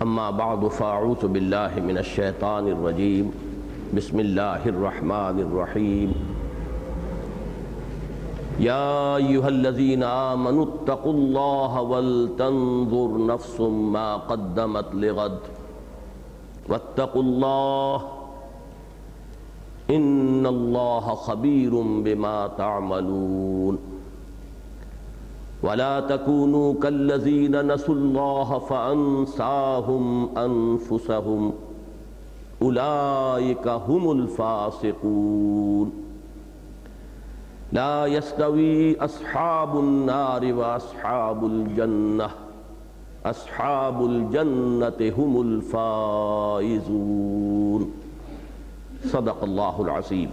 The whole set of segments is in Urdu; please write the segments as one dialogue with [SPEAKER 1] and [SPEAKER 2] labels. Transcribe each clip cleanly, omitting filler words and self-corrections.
[SPEAKER 1] اما بعد فاعوذ باللہ من الشیطان الرجیم بسم اللہ الرحمن الرحیم یا ایھا الذین آمنوا اتقوا اللہ ولتنظر نفس ما قدمت لغد واتقوا اللہ ان اللہ خبیر بما تعملون ولا تكونوا كالذين نسوا الله فأنساهم أنفسهم أولئك هم الفاسقون لا يستوي أصحاب النار وأصحاب الجنة أصحاب الجنة هم الفائزون صدق الله العظيم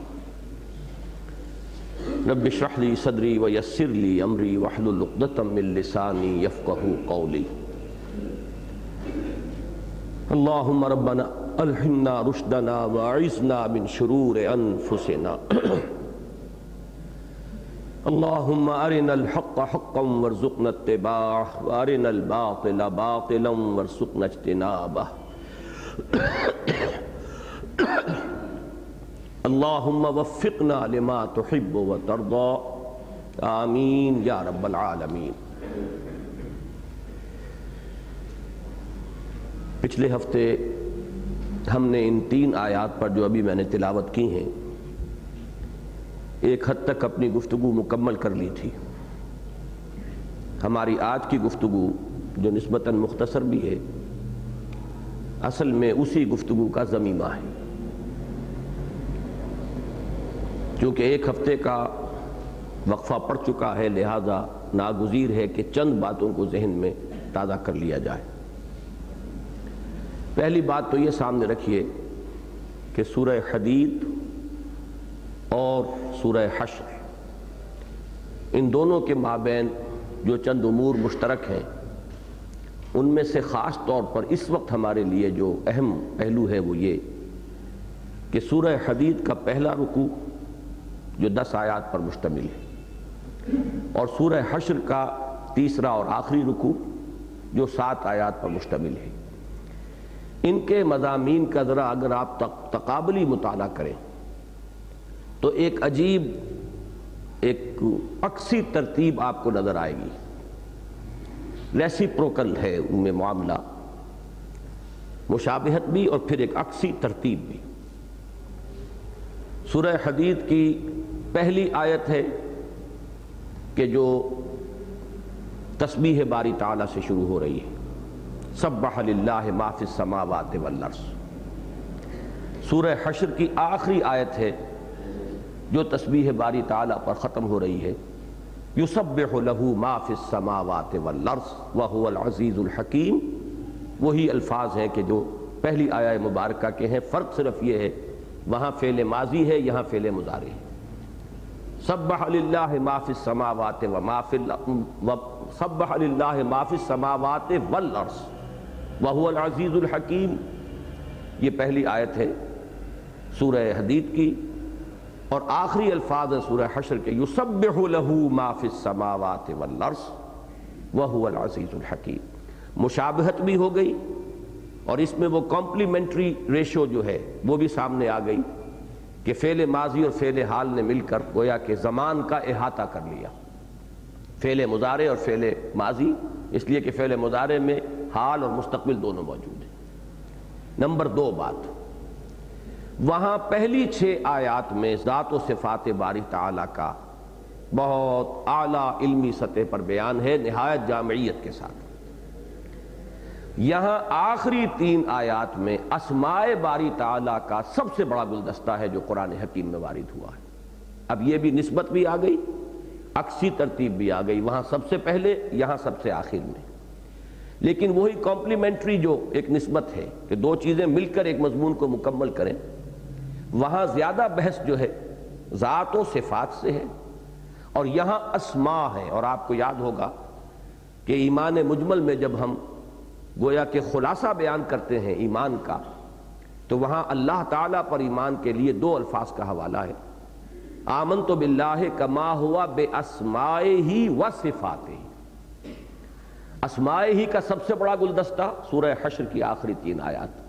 [SPEAKER 1] رب اشرح لي صدري ويسر لي امري واحلل عقدة من لساني يفقهوا قولي اللهم ربنا الهمنا رشدنا واعذنا من شرور انفسنا اللهم ارنا الحق حقا وارزقنا اتباعه وارنا الباطل باطلا وارزقنا اجتنابه اللہم وفقنا لما تحب وترضى آمین یا رب العالمین۔ پچھلے ہفتے ہم نے ان 3 آیات پر جو ابھی میں نے تلاوت کی ہیں ایک حد تک اپنی گفتگو مکمل کر لی تھی۔ ہماری آج کی گفتگو جو نسبتاً مختصر بھی ہے اصل میں اسی گفتگو کا ضمیمہ ہے، چونکہ ایک ہفتے کا وقفہ پڑ چکا ہے، لہذا ناگزیر ہے کہ چند باتوں کو ذہن میں تازہ کر لیا جائے۔ پہلی بات تو یہ سامنے رکھیے کہ سورہ حدید اور سورہ حشر ان دونوں کے مابین جو چند امور مشترک ہیں ان میں سے خاص طور پر اس وقت ہمارے لیے جو اہم پہلو ہے وہ یہ کہ سورہ حدید کا پہلا رکوع جو 10 آیات پر مشتمل ہے اور سورہ حشر کا تیسرا اور آخری رکوع جو 7 آیات پر مشتمل ہے، ان کے مضامین کا ذرا اگر آپ تقابلی مطالعہ کریں تو ایک عجیب ایک عکسی ترتیب آپ کو نظر آئے گی، ریسیپروکل ہے ان میں معاملہ، مشابہت بھی اور پھر ایک عکسی ترتیب بھی۔ سورہ حدید کی پہلی آیت ہے کہ جو تسبیح باری تعالیٰ سے شروع ہو رہی ہے، سبح للہ ما فی السماوات والارض۔ سورہ حشر کی آخری آیت ہے جو تسبیح باری تعالیٰ پر ختم ہو رہی ہے، یسبح لہ ما فی السماوات والارض وہو العزیز الحکیم۔ وہی الفاظ ہیں کہ جو پہلی آیہ مبارکہ کے ہیں، فرق صرف یہ ہے وہاں فعل ماضی ہے، یہاں فعل مضارع ہے۔ سبح للہ ما فی السماوات سبح للہ ما فی السماوات والارض وہو العزیز الحکیم، یہ پہلی آیت ہے سورہ حدید کی، اور آخری الفاظ ہیں سورہ حشر کے، یسبح لہ ما فی السماوات والارض وہو العزیز الحکیم۔ مشابہت بھی ہو گئی اور اس میں وہ کمپلیمنٹری ریشو جو ہے وہ بھی سامنے آ گئی کہ فعل ماضی اور فعل حال نے مل کر گویا کہ زمان کا احاطہ کر لیا، فعل مضارع اور فعل ماضی، اس لیے کہ فعل مضارع میں حال اور مستقبل دونوں موجود ہیں۔ نمبر 2 بات، وہاں پہلی 6 آیات میں ذات و صفات باری تعالیٰ کا بہت اعلیٰ علمی سطح پر بیان ہے نہایت جامعیت کے ساتھ۔ یہاں آخری 3 آیات میں اسماء باری تعالیٰ کا سب سے بڑا گلدستہ ہے جو قرآن حکیم میں وارد ہوا ہے۔ اب یہ بھی نسبت بھی آ گئی، عکسی ترتیب بھی آ گئی، وہاں سب سے پہلے یہاں سب سے آخر میں، لیکن وہی کمپلیمنٹری جو ایک نسبت ہے کہ 2 چیزیں مل کر ایک مضمون کو مکمل کریں، وہاں زیادہ بحث جو ہے ذات و صفات سے ہے اور یہاں اسماء ہے۔ اور آپ کو یاد ہوگا کہ ایمان مجمل میں جب ہم گویا کہ خلاصہ بیان کرتے ہیں ایمان کا تو وہاں اللہ تعالیٰ پر ایمان کے لیے 2 الفاظ کا حوالہ ہے، آمنت باللہ کما ہوا باسمائہ و صفاتہ۔ اسماء ہی کا سب سے بڑا گلدستہ سورہ حشر کی آخری 3 آیات،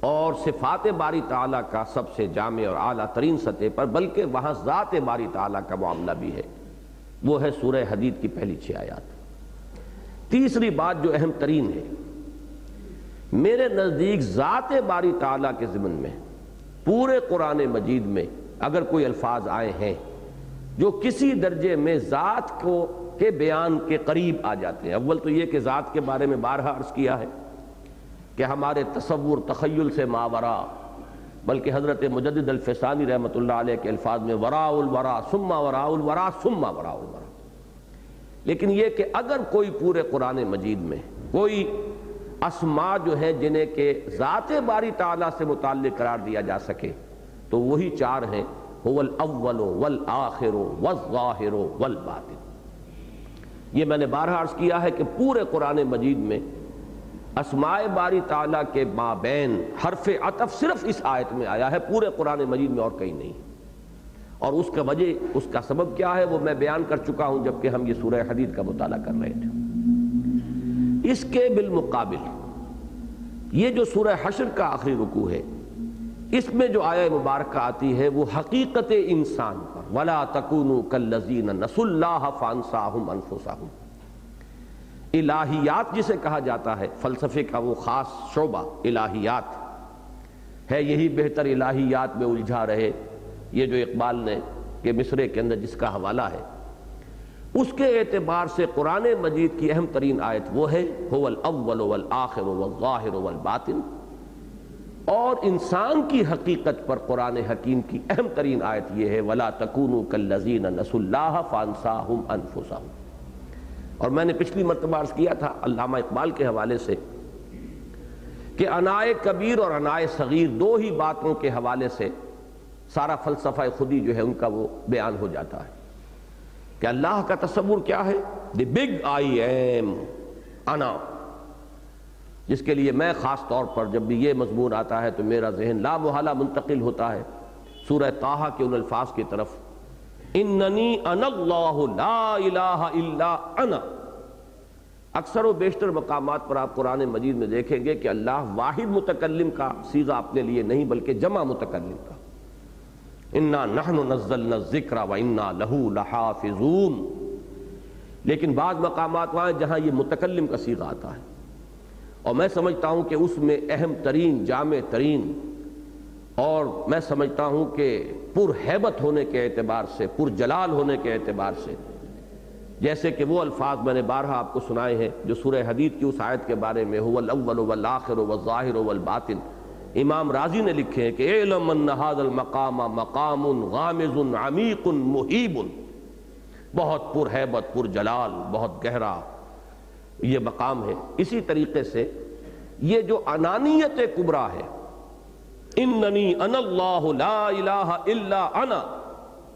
[SPEAKER 1] اور صفات باری تعالیٰ کا سب سے جامع اور اعلیٰ ترین سطح پر، بلکہ وہاں ذات باری تعالیٰ کا معاملہ بھی ہے، وہ ہے سورہ حدید کی پہلی 6 آیات۔ تیسری بات جو اہم ترین ہے، میرے نزدیک ذات باری تعالیٰ کے ضمن میں پورے قرآن مجید میں اگر کوئی الفاظ آئے ہیں جو کسی درجے میں ذات کو کے بیان کے قریب آ جاتے ہیں، اول تو یہ کہ ذات کے بارے میں بارہا عرض کیا ہے کہ ہمارے تصور تخیل سے ماورا، بلکہ حضرت مجدد الفسانی رحمۃ اللہ علیہ کے الفاظ میں وراء الورا ثم وراء الورا ثم وراء الورا۔ لیکن یہ کہ اگر کوئی پورے قرآن مجید میں کوئی اسماء جو ہیں جنہیں کہ ذات باری تعالیٰ سے متعلق قرار دیا جا سکے تو وہی 4 ہیں، هو الاول والآخر والظاہر والباطن۔ یہ میں نے بارہا عرض کیا ہے کہ پورے قرآن مجید میں اسماء باری تعالیٰ کے مابین حرف عطف صرف اس آیت میں آیا ہے، پورے قرآن مجید میں اور کہیں نہیں، اور اس کا وجہ، اس کا سبب کیا ہے وہ میں بیان کر چکا ہوں جبکہ ہم یہ سورہ حدید کا مطالعہ کر رہے تھے۔ اس کے بالمقابل یہ جو سورہ حشر کا آخری رکوع ہے، اس میں جو آیہ مبارکہ آتی ہے وہ حقیقت انسان پر، وَلَا تَكُونُوا كَالَّذِينَ نَسُوا اللَّهَ فَأَنسَاهُمْ أَنفُسَهُمْ۔ الہیات جسے کہا جاتا ہے، فلسفے کا وہ خاص شعبہ الہیات ہے، یہی بہتر الہیات میں الجھا رہے، یہ جو اقبال نے کہ مصرے کے اندر جس کا حوالہ ہے، اس کے اعتبار سے قرآن مجید کی اہم ترین آیت وہ ہے هو الاول والآخر والظاہر والباطن، اور انسان کی حقیقت پر قرآن حکیم کی اہم ترین آیت یہ ہے وَلَا تَكُونُوا كَالَّذِينَ نَسُوا اللَّهَ فَأَنسَاهُمْ أَنفُسَهُمْ۔ اور میں نے پچھلی مرتبہ عرض کیا تھا علامہ اقبال کے حوالے سے کہ انائے کبیر اور انائے صغیر 2 ہی باتوں کے حوالے سے سارا فلسفہ خودی جو ہے ان کا وہ بیان ہو جاتا ہے کہ اللہ کا تصور کیا ہے، دی بگ آئی ایم، انا، جس کے لیے میں خاص طور پر جب بھی یہ مضمون آتا ہے تو میرا ذہن لا محالہ منتقل ہوتا ہے سورہ طٰہٰ کے ان الفاظ کی طرف، اننی انا اللہ لا الہ الا انا۔ اکثر و بیشتر مقامات پر آپ قرآن مجید میں دیکھیں گے کہ اللہ واحد متکلم کا صیغہ اپنے لیے نہیں بلکہ جمع متکلم کا، انا نحن نزلنا الذکر وانا لہ لحافظون۔ لیکن بعض مقامات وہاں جہاں یہ متکلم کا صیغہ آتا ہے، اور میں سمجھتا ہوں کہ اس میں اہم ترین، جامع ترین، اور میں سمجھتا ہوں کہ پر ہیبت ہونے کے اعتبار سے، پر جلال ہونے کے اعتبار سے، جیسے کہ وہ الفاظ میں نے بارہا آپ کو سنائے ہیں جو سورہ حدید کی اس آیت کے بارے میں هو الاول والآخر والظاہر والباطن، امام راضی نے لکھے ہیں کہ اعلم ان ھذا المقام مقام غامض عمیق مہیب، بہت پر ہیبت، پر جلال، بہت گہرا یہ مقام ہے۔ اسی طریقے سے یہ جو انانیت کبریٰ ہے، اننی انا اللہ لا الہ الا انا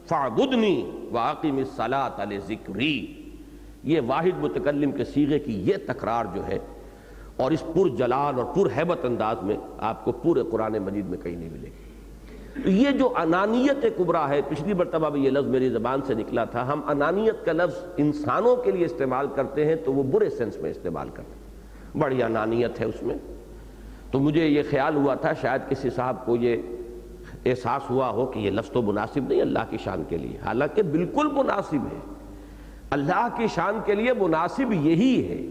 [SPEAKER 1] فاعبدنی واقم الصلاۃ لذکری، یہ واحد متکلم کے صیغے کی یہ تکرار جو ہے، اور اس پر جلال اور پر ہیبت انداز میں آپ کو پورے قرآن مجید میں کہیں نہیں ملے گی۔ یہ جو انانیت کبریٰ ہے، پچھلی مرتبہ بھی یہ لفظ میری زبان سے نکلا تھا، ہم انانیت کا لفظ انسانوں کے لیے استعمال کرتے ہیں تو وہ برے سینس میں استعمال کرتے ہیں، بڑی انانیت ہے اس میں۔ تو مجھے یہ خیال ہوا تھا شاید کسی صاحب کو یہ احساس ہوا ہو کہ یہ لفظ تو مناسب نہیں اللہ کی شان کے لیے، حالانکہ بالکل مناسب ہے، اللہ کی شان کے لیے مناسب یہی ہے۔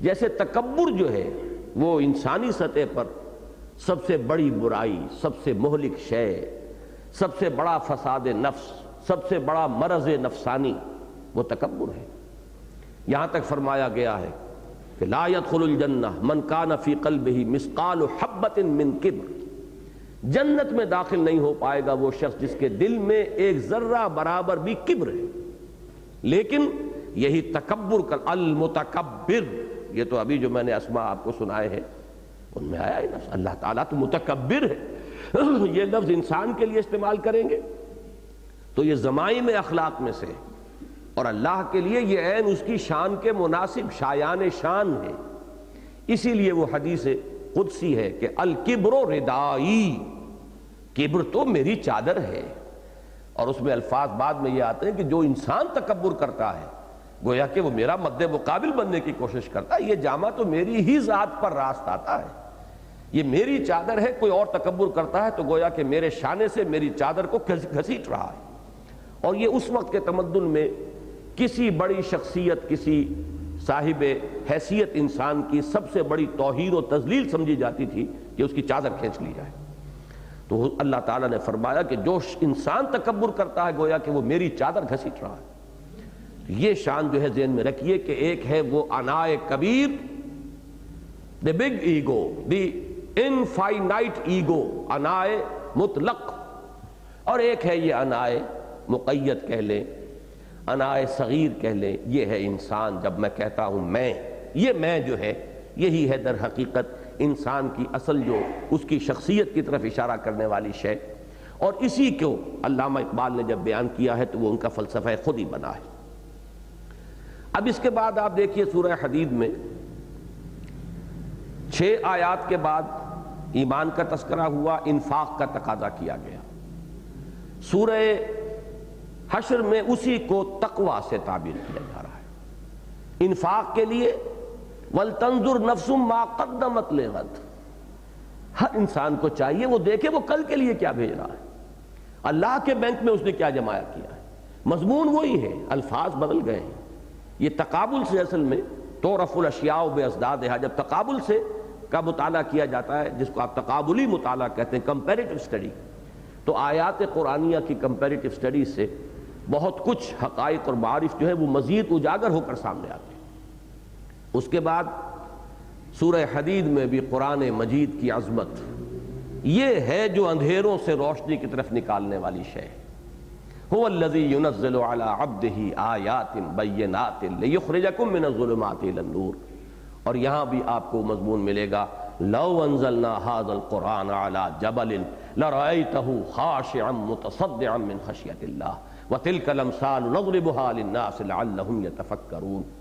[SPEAKER 1] جیسے تکبر جو ہے وہ انسانی سطح پر سب سے بڑی برائی، سب سے مہلک شے، سب سے بڑا فساد نفس، سب سے بڑا مرض نفسانی وہ تکبر ہے۔ یہاں تک فرمایا گیا ہے کہ لا يدخل الجنہ من کان فی قلبہ مثقال حبۃ من کبر، جنت میں داخل نہیں ہو پائے گا وہ شخص جس کے دل میں ایک ذرہ برابر بھی کبر ہے۔ لیکن یہی تکبر کا المتکبر، یہ تو ابھی جو میں نے اسماء آپ کو سنائے ہیں ان میں آیا ہے لفظ، اللہ تعالیٰ تو متکبر ہے، یہ لفظ انسان کے لیے استعمال کریں گے تو یہ ضمائم اخلاق میں سے، اور اللہ کے لیے یہ عین اس کی شان کے مناسب شایان شان ہے۔ اسی لیے وہ حدیث قدسی ہے کہ الکبر ردائی، کبر تو میری چادر ہے، اور اس میں الفاظ بعد میں یہ آتے ہیں کہ جو انسان تکبر کرتا ہے گویا کہ وہ میرا مد مقابل بننے کی کوشش کرتا ہے، یہ جامہ تو میری ہی ذات پر راست آتا ہے، یہ میری چادر ہے، کوئی اور تکبر کرتا ہے تو گویا کہ میرے شانے سے میری چادر کو گھسیٹ رہا ہے۔ اور یہ اس وقت کے تمدن میں کسی بڑی شخصیت، کسی صاحب حیثیت انسان کی سب سے بڑی توہین و تذلیل سمجھی جاتی تھی کہ اس کی چادر کھینچ لی جائے۔ تو اللہ تعالیٰ نے فرمایا کہ جو انسان تکبر کرتا ہے گویا کہ وہ میری چادر گھسیٹ رہا ہے۔ یہ شان جو ہے ذہن میں رکھیے کہ ایک ہے وہ انائے کبیر، the big ego, the infinite ego, انائے مطلق، اور ایک ہے یہ انائے مقید کہہ لیں، انائے صغیر کہہ لیں۔ یہ ہے انسان۔ جب میں کہتا ہوں میں، یہ میں جو ہے یہی ہے در حقیقت انسان کی اصل جو اس کی شخصیت کی طرف اشارہ کرنے والی شے، اور اسی کو علامہ اقبال نے جب بیان کیا ہے تو وہ ان کا فلسفہ خود ہی بنا ہے۔ اب اس کے بعد آپ دیکھیے سورہ حدید میں 6 آیات کے بعد ایمان کا تذکرہ ہوا، انفاق کا تقاضا کیا گیا۔ سورہ حشر میں اسی کو تقوی سے تعبیر کیا جا رہا ہے۔ انفاق کے لیے وَلْتَنْظُرْ نَفْسٌ مَا قَدَّمَتْ لِغَدٍ، ہر انسان کو چاہیے وہ دیکھے وہ کل کے لیے کیا بھیج رہا ہے، اللہ کے بینک میں اس نے کیا جمع کیا ہے۔ مضمون وہی ہے، الفاظ بدل گئے ہیں۔ یہ تقابل سے اصل میں تعرف الاشیاء بازدادها، جب تقابل سے کا مطالعہ کیا جاتا ہے جس کو آپ تقابلی مطالعہ کہتے ہیں، کمپیریٹو اسٹڈی، تو آیات قرآنیہ کی کمپیریٹو اسٹڈی سے بہت کچھ حقائق اور معارف جو ہے وہ مزید اجاگر ہو کر سامنے آتے ہیں۔ اس کے بعد سورہ حدید میں بھی قرآن مجید کی عظمت، یہ ہے جو اندھیروں سے روشنی کی طرف نکالنے والی شے ہے۔ هو الذی ينزل على عبده آیات بینات لیخرجکم من الظلمات الى النور، اور یہاں بھی آپ کو مضمون ملے گا لو انزلنا هذا القرآن على جبل لرأيته خاشعا متصدعا من خشیۃ اللہ وتلك الامثال نضربها للناس لعلهم يتفکرون۔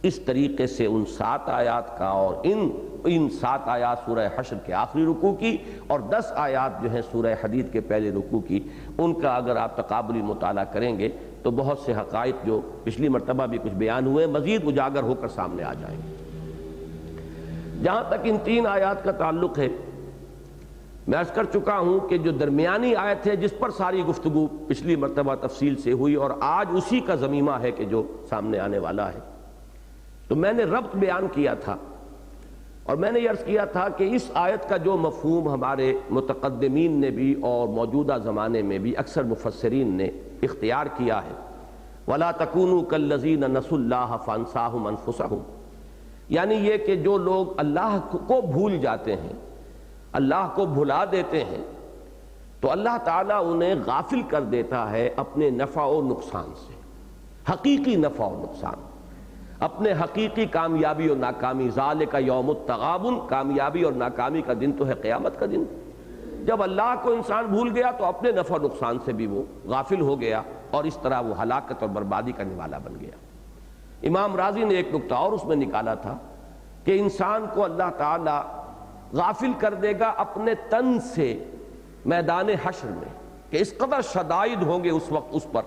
[SPEAKER 1] اس طریقے سے ان 7 آیات کا اور ان 7 آیات سورہ حشر کے آخری رکوع کی اور 10 آیات جو ہیں سورہ حدید کے پہلے رکوع کی، ان کا اگر آپ تقابلی مطالعہ کریں گے تو بہت سے حقائق جو پچھلی مرتبہ بھی کچھ بیان ہوئے مزید اجاگر ہو کر سامنے آ جائیں گے۔ جہاں تک ان 3 آیات کا تعلق ہے، میں عرض کر چکا ہوں کہ جو درمیانی آیت ہے جس پر ساری گفتگو پچھلی مرتبہ تفصیل سے ہوئی اور آج اسی کا ضمیمہ ہے کہ جو سامنے آنے والا ہے، تو میں نے ربط بیان کیا تھا اور میں نے یہ عرض کیا تھا کہ اس آیت کا جو مفہوم ہمارے متقدمین نے بھی اور موجودہ زمانے میں بھی اکثر مفسرین نے اختیار کیا ہے، وَلَا تَكُونُوا كَالَّذِينَ نَسُوا اللَّهَ فَأَنسَاهُمْ أَنفُسَهُمْ، یعنی یہ کہ جو لوگ اللہ کو بھول جاتے ہیں، اللہ کو بھلا دیتے ہیں، تو اللہ تعالیٰ انہیں غافل کر دیتا ہے اپنے نفع و نقصان سے، حقیقی نفع و نقصان، اپنے حقیقی کامیابی اور ناکامی۔ ذالک یوم التغابن، کامیابی اور ناکامی کا دن تو ہے قیامت کا دن۔ جب اللہ کو انسان بھول گیا تو اپنے نفع و نقصان سے بھی وہ غافل ہو گیا اور اس طرح وہ ہلاکت اور بربادی کا نوالا بن گیا۔ امام راضی نے ایک نکتہ اور اس میں نکالا تھا کہ انسان کو اللہ تعالی غافل کر دے گا اپنے تن سے میدان حشر میں، کہ اس قدر شدائد ہوں گے اس وقت اس پر،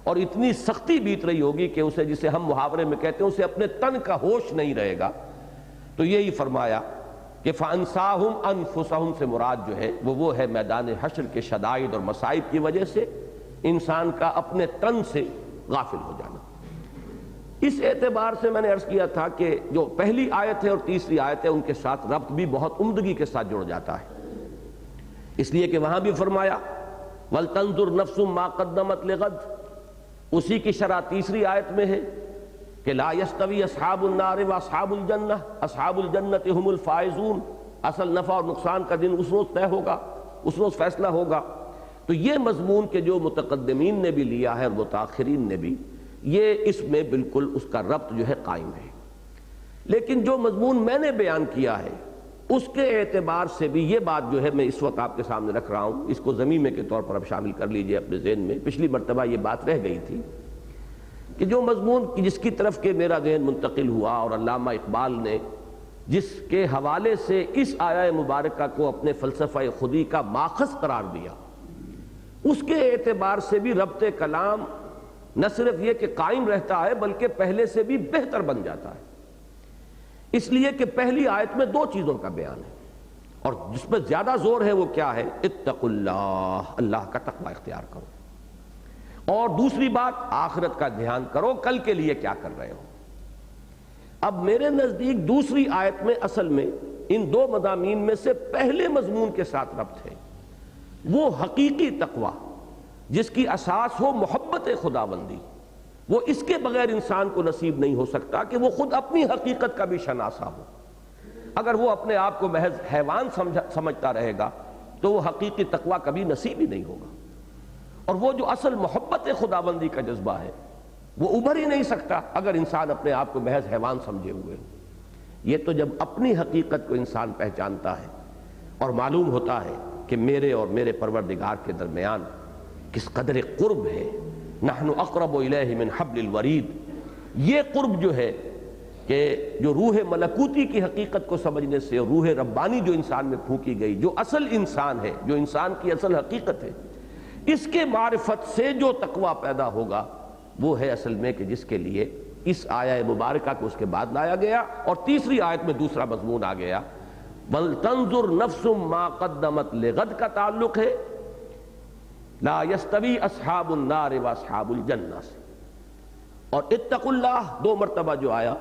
[SPEAKER 1] اور اتنی سختی بیت رہی ہوگی کہ اسے، جسے ہم محاورے میں کہتے ہیں، اسے اپنے تن کا ہوش نہیں رہے گا۔ تو یہی فرمایا کہ فَأَنسَاهُمْ أَنفُسَهُمْ سے مراد جو ہے وہ ہے میدان حشر کے شدائد اور مصائب کی وجہ سے انسان کا اپنے تن سے غافل ہو جانا۔ اس اعتبار سے میں نے عرض کیا تھا کہ جو پہلی آیت ہے اور تیسری آیت ہے ان کے ساتھ ربط بھی بہت عمدگی کے ساتھ جڑ جاتا ہے، اس لیے کہ وہاں بھی فرمایا وَلْتَنْظُرْ نَفْسٌ مَا قَدَّمَتْ لِغَدٍ، اسی کی شرح تیسری آیت میں ہے کہ لا يستوی اصحاب النار و اصحاب الجنہ، اصحاب الجنت هم الفائزون، اصل نفع اور نقصان کا دن اس روز طے ہوگا، اس روز فیصلہ ہوگا۔ تو یہ مضمون کہ جو متقدمین نے بھی لیا ہے اور متاخرین نے بھی، یہ اس میں بالکل اس کا ربط جو ہے قائم ہے۔ لیکن جو مضمون میں نے بیان کیا ہے اس کے اعتبار سے بھی یہ بات جو ہے میں اس وقت آپ کے سامنے رکھ رہا ہوں، اس کو ضمیمے کے طور پر اب شامل کر لیجئے اپنے ذہن میں۔ پچھلی مرتبہ یہ بات رہ گئی تھی کہ جو مضمون جس کی طرف کہ میرا ذہن منتقل ہوا اور علامہ اقبال نے جس کے حوالے سے اس آیہ مبارکہ کو اپنے فلسفہ خودی کا ماخذ قرار دیا، اس کے اعتبار سے بھی ربط کلام نہ صرف یہ کہ قائم رہتا ہے بلکہ پہلے سے بھی بہتر بن جاتا ہے، اس لیے کہ پہلی آیت میں دو چیزوں کا بیان ہے، اور جس پر زیادہ زور ہے وہ کیا ہے؟ اتقوا اللہ، اللہ کا تقوی اختیار کرو، اور دوسری بات آخرت کا دھیان کرو، کل کے لیے کیا کر رہے ہو۔ اب میرے نزدیک دوسری آیت میں اصل میں ان دو مضامین میں سے پہلے مضمون کے ساتھ ربط ہے، وہ حقیقی تقوی جس کی اساس ہو محبت خداوندی، وہ اس کے بغیر انسان کو نصیب نہیں ہو سکتا کہ وہ خود اپنی حقیقت کا بھی شناسا ہو۔ اگر وہ اپنے آپ کو محض حیوان سمجھتا رہے گا تو وہ حقیقی تقوی کبھی نصیب ہی نہیں ہوگا، اور وہ جو اصل محبت خداوندی کا جذبہ ہے وہ ابھر ہی نہیں سکتا اگر انسان اپنے آپ کو محض حیوان سمجھے ہوئے ہو۔ یہ تو جب اپنی حقیقت کو انسان پہچانتا ہے اور معلوم ہوتا ہے کہ میرے اور میرے پروردگار کے درمیان کس قدر قرب ہے، نحن اقرب الیہ من حبل الورید، یہ قرب جو ہے کہ جو روح ملکوتی کی حقیقت کو سمجھنے سے، روح ربانی جو انسان میں پھونکی گئی، جو اصل انسان ہے، جو انسان کی اصل حقیقت ہے، اس کے معرفت سے جو تقوی پیدا ہوگا وہ ہے اصل میں کہ جس کے لیے اس آیہ مبارکہ کو اس کے بعد لایا گیا، اور تیسری آیت میں دوسرا مضمون آ گیا، وَلْتَنْظُرْ نَفْسٌ مَا قَدَّمَتْ لِغَدْ کا تعلق ہے لا يستوی اصحاب النار واصحاب الجنہ سے، اور اتقوا اللہ دو مرتبہ جو آیا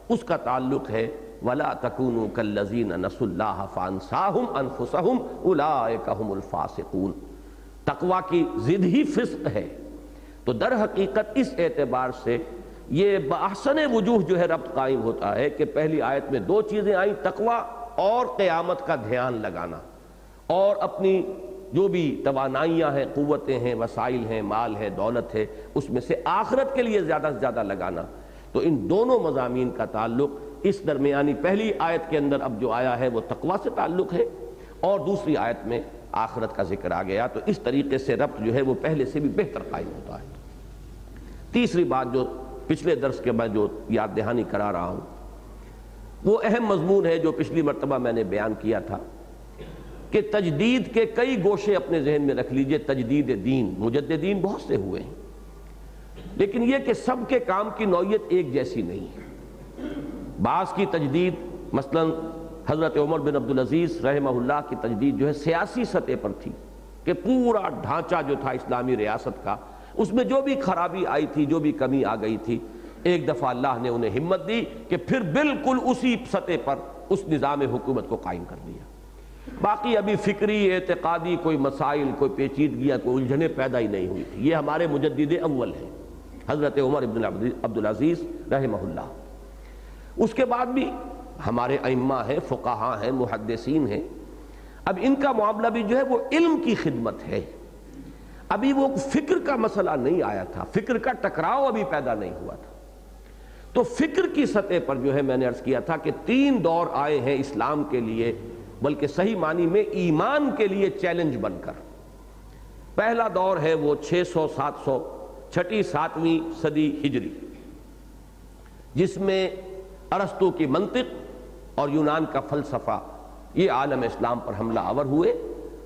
[SPEAKER 1] اس کا تعلق ہے وَلَا تَكُونُوا كَالَّذِينَ نَسُوا اللَّهَ فَأَنْسَاهُمْ أَنفُسَهُمْ أُولَٰئِكَ هُمُ الْفَاسِقُونَ۔ تقویٰ کی ضد ہی فسق ہے، تو در حقیقت اس اعتبار سے یہ بأحسن وجوہ جو ہے ربط قائم ہوتا ہے کہ پہلی آیت میں دو چیزیں آئیں، تقویٰ اور قیامت کا دھیان لگانا، اور اپنی جو بھی توانائیاں ہیں، قوتیں ہیں، وسائل ہیں، مال ہے، دولت ہے، اس میں سے آخرت کے لیے زیادہ سے زیادہ لگانا۔ تو ان دونوں مضامین کا تعلق اس درمیانی پہلی آیت کے اندر اب جو آیا ہے وہ تقویٰ سے تعلق ہے، اور دوسری آیت میں آخرت کا ذکر آ گیا، تو اس طریقے سے ربط جو ہے وہ پہلے سے بھی بہتر قائم ہوتا ہے۔ تیسری بات جو پچھلے درس کے بعد جو یاد دہانی کرا رہا ہوں وہ اہم مضمون ہے جو پچھلی مرتبہ میں نے بیان کیا تھا کہ تجدید کے کئی گوشے اپنے ذہن میں رکھ لیجئے۔ تجدید دین، مجددین بہت سے ہوئے ہیں، لیکن یہ کہ سب کے کام کی نوعیت ایک جیسی نہیں ہے۔ بعض کی تجدید، مثلا حضرت عمر بن عبدالعزیز رحمہ اللہ کی تجدید جو ہے سیاسی سطح پر تھی کہ پورا ڈھانچہ جو تھا اسلامی ریاست کا، اس میں جو بھی خرابی آئی تھی، جو بھی کمی آ گئی تھی، ایک دفعہ اللہ نے انہیں ہمت دی کہ پھر بالکل اسی سطح پر اس نظام حکومت کو قائم کر دیا۔ باقی ابھی فکری اعتقادی کوئی مسائل، کوئی پیچیدگیاں، کوئی الجھنیں پیدا ہی نہیں ہوئی تھی۔ یہ ہمارے مجدد اول ہیں حضرت عمر بن عبدالعزیز رحمہ اللہ۔ اس کے بعد بھی ہمارے ائمہ ہیں، فقہاء ہیں، محدثین ہیں۔ اب ان کا معاملہ بھی جو ہے وہ علم کی خدمت ہے، ابھی وہ فکر کا مسئلہ نہیں آیا تھا، فکر کا ٹکراؤ ابھی پیدا نہیں ہوا تھا۔ تو فکر کی سطح پر جو ہے میں نے عرض کیا تھا کہ تین دور آئے ہیں اسلام کے لیے، بلکہ صحیح معنی میں ایمان کے لیے چیلنج بن کر۔ پہلا دور ہے وہ 600-700 چھٹی 7ویں صدی ہجری، جس میں ارسطو کی منطق اور یونان کا فلسفہ یہ عالم اسلام پر حملہ آور ہوئے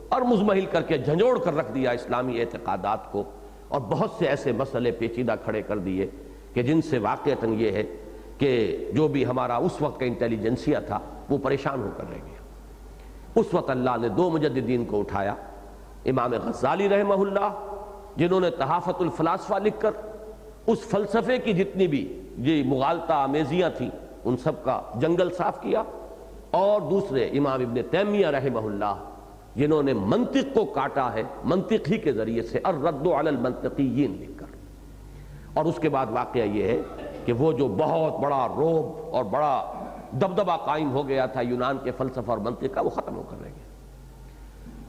[SPEAKER 1] اور مزمحل کر کے جھنجھوڑ کر رکھ دیا اسلامی اعتقادات کو، اور بہت سے ایسے مسئلے پیچیدہ کھڑے کر دیے کہ جن سے واقعتاً یہ ہے کہ جو بھی ہمارا اس وقت کا انٹیلیجنسیا تھا وہ پریشان ہو کر رہ گیا۔ اس وقت اللہ نے دو مجددین کو اٹھایا، امام غزالی رحمہ اللہ جنہوں نے تحافت الفلاسفہ لکھ کر اس فلسفے کی جتنی بھی یہ مغالطہ آمیزیاں تھیں ان سب کا جنگل صاف کیا، اور دوسرے امام ابن تیمیہ رحمہ اللہ جنہوں نے منطق کو کاٹا ہے منطق ہی کے ذریعے سے، الرد علی المنطقیین لکھ کر۔ اور اس کے بعد واقعہ یہ ہے کہ وہ جو بہت بڑا رعب اور بڑا دبدبہ قائم ہو گیا تھا یونان کے فلسفہ اور منطق کا، وہ ختم ہو کر رہ گیا۔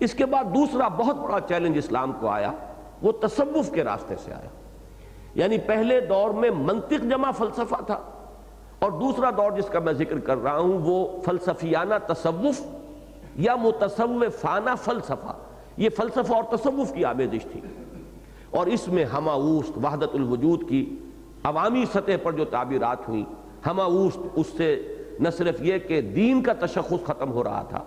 [SPEAKER 1] اس کے بعد دوسرا بہت بڑا چیلنج اسلام کو آیا، وہ تصوف کے راستے سے آیا۔ یعنی پہلے دور میں منطق جمع فلسفہ تھا، اور دوسرا دور جس کا میں ذکر کر رہا ہوں وہ فلسفیانہ تصوف یا متصوفانہ فلسفہ، یہ فلسفہ اور تصوف کی آمیزش تھی، اور اس میں ہمہ اوست وحدت الوجود کی عوامی سطح پر جو تعبیرات ہوئیں، ہمہ اوست اس سے نہ صرف یہ کہ دین کا تشخص ختم ہو رہا تھا،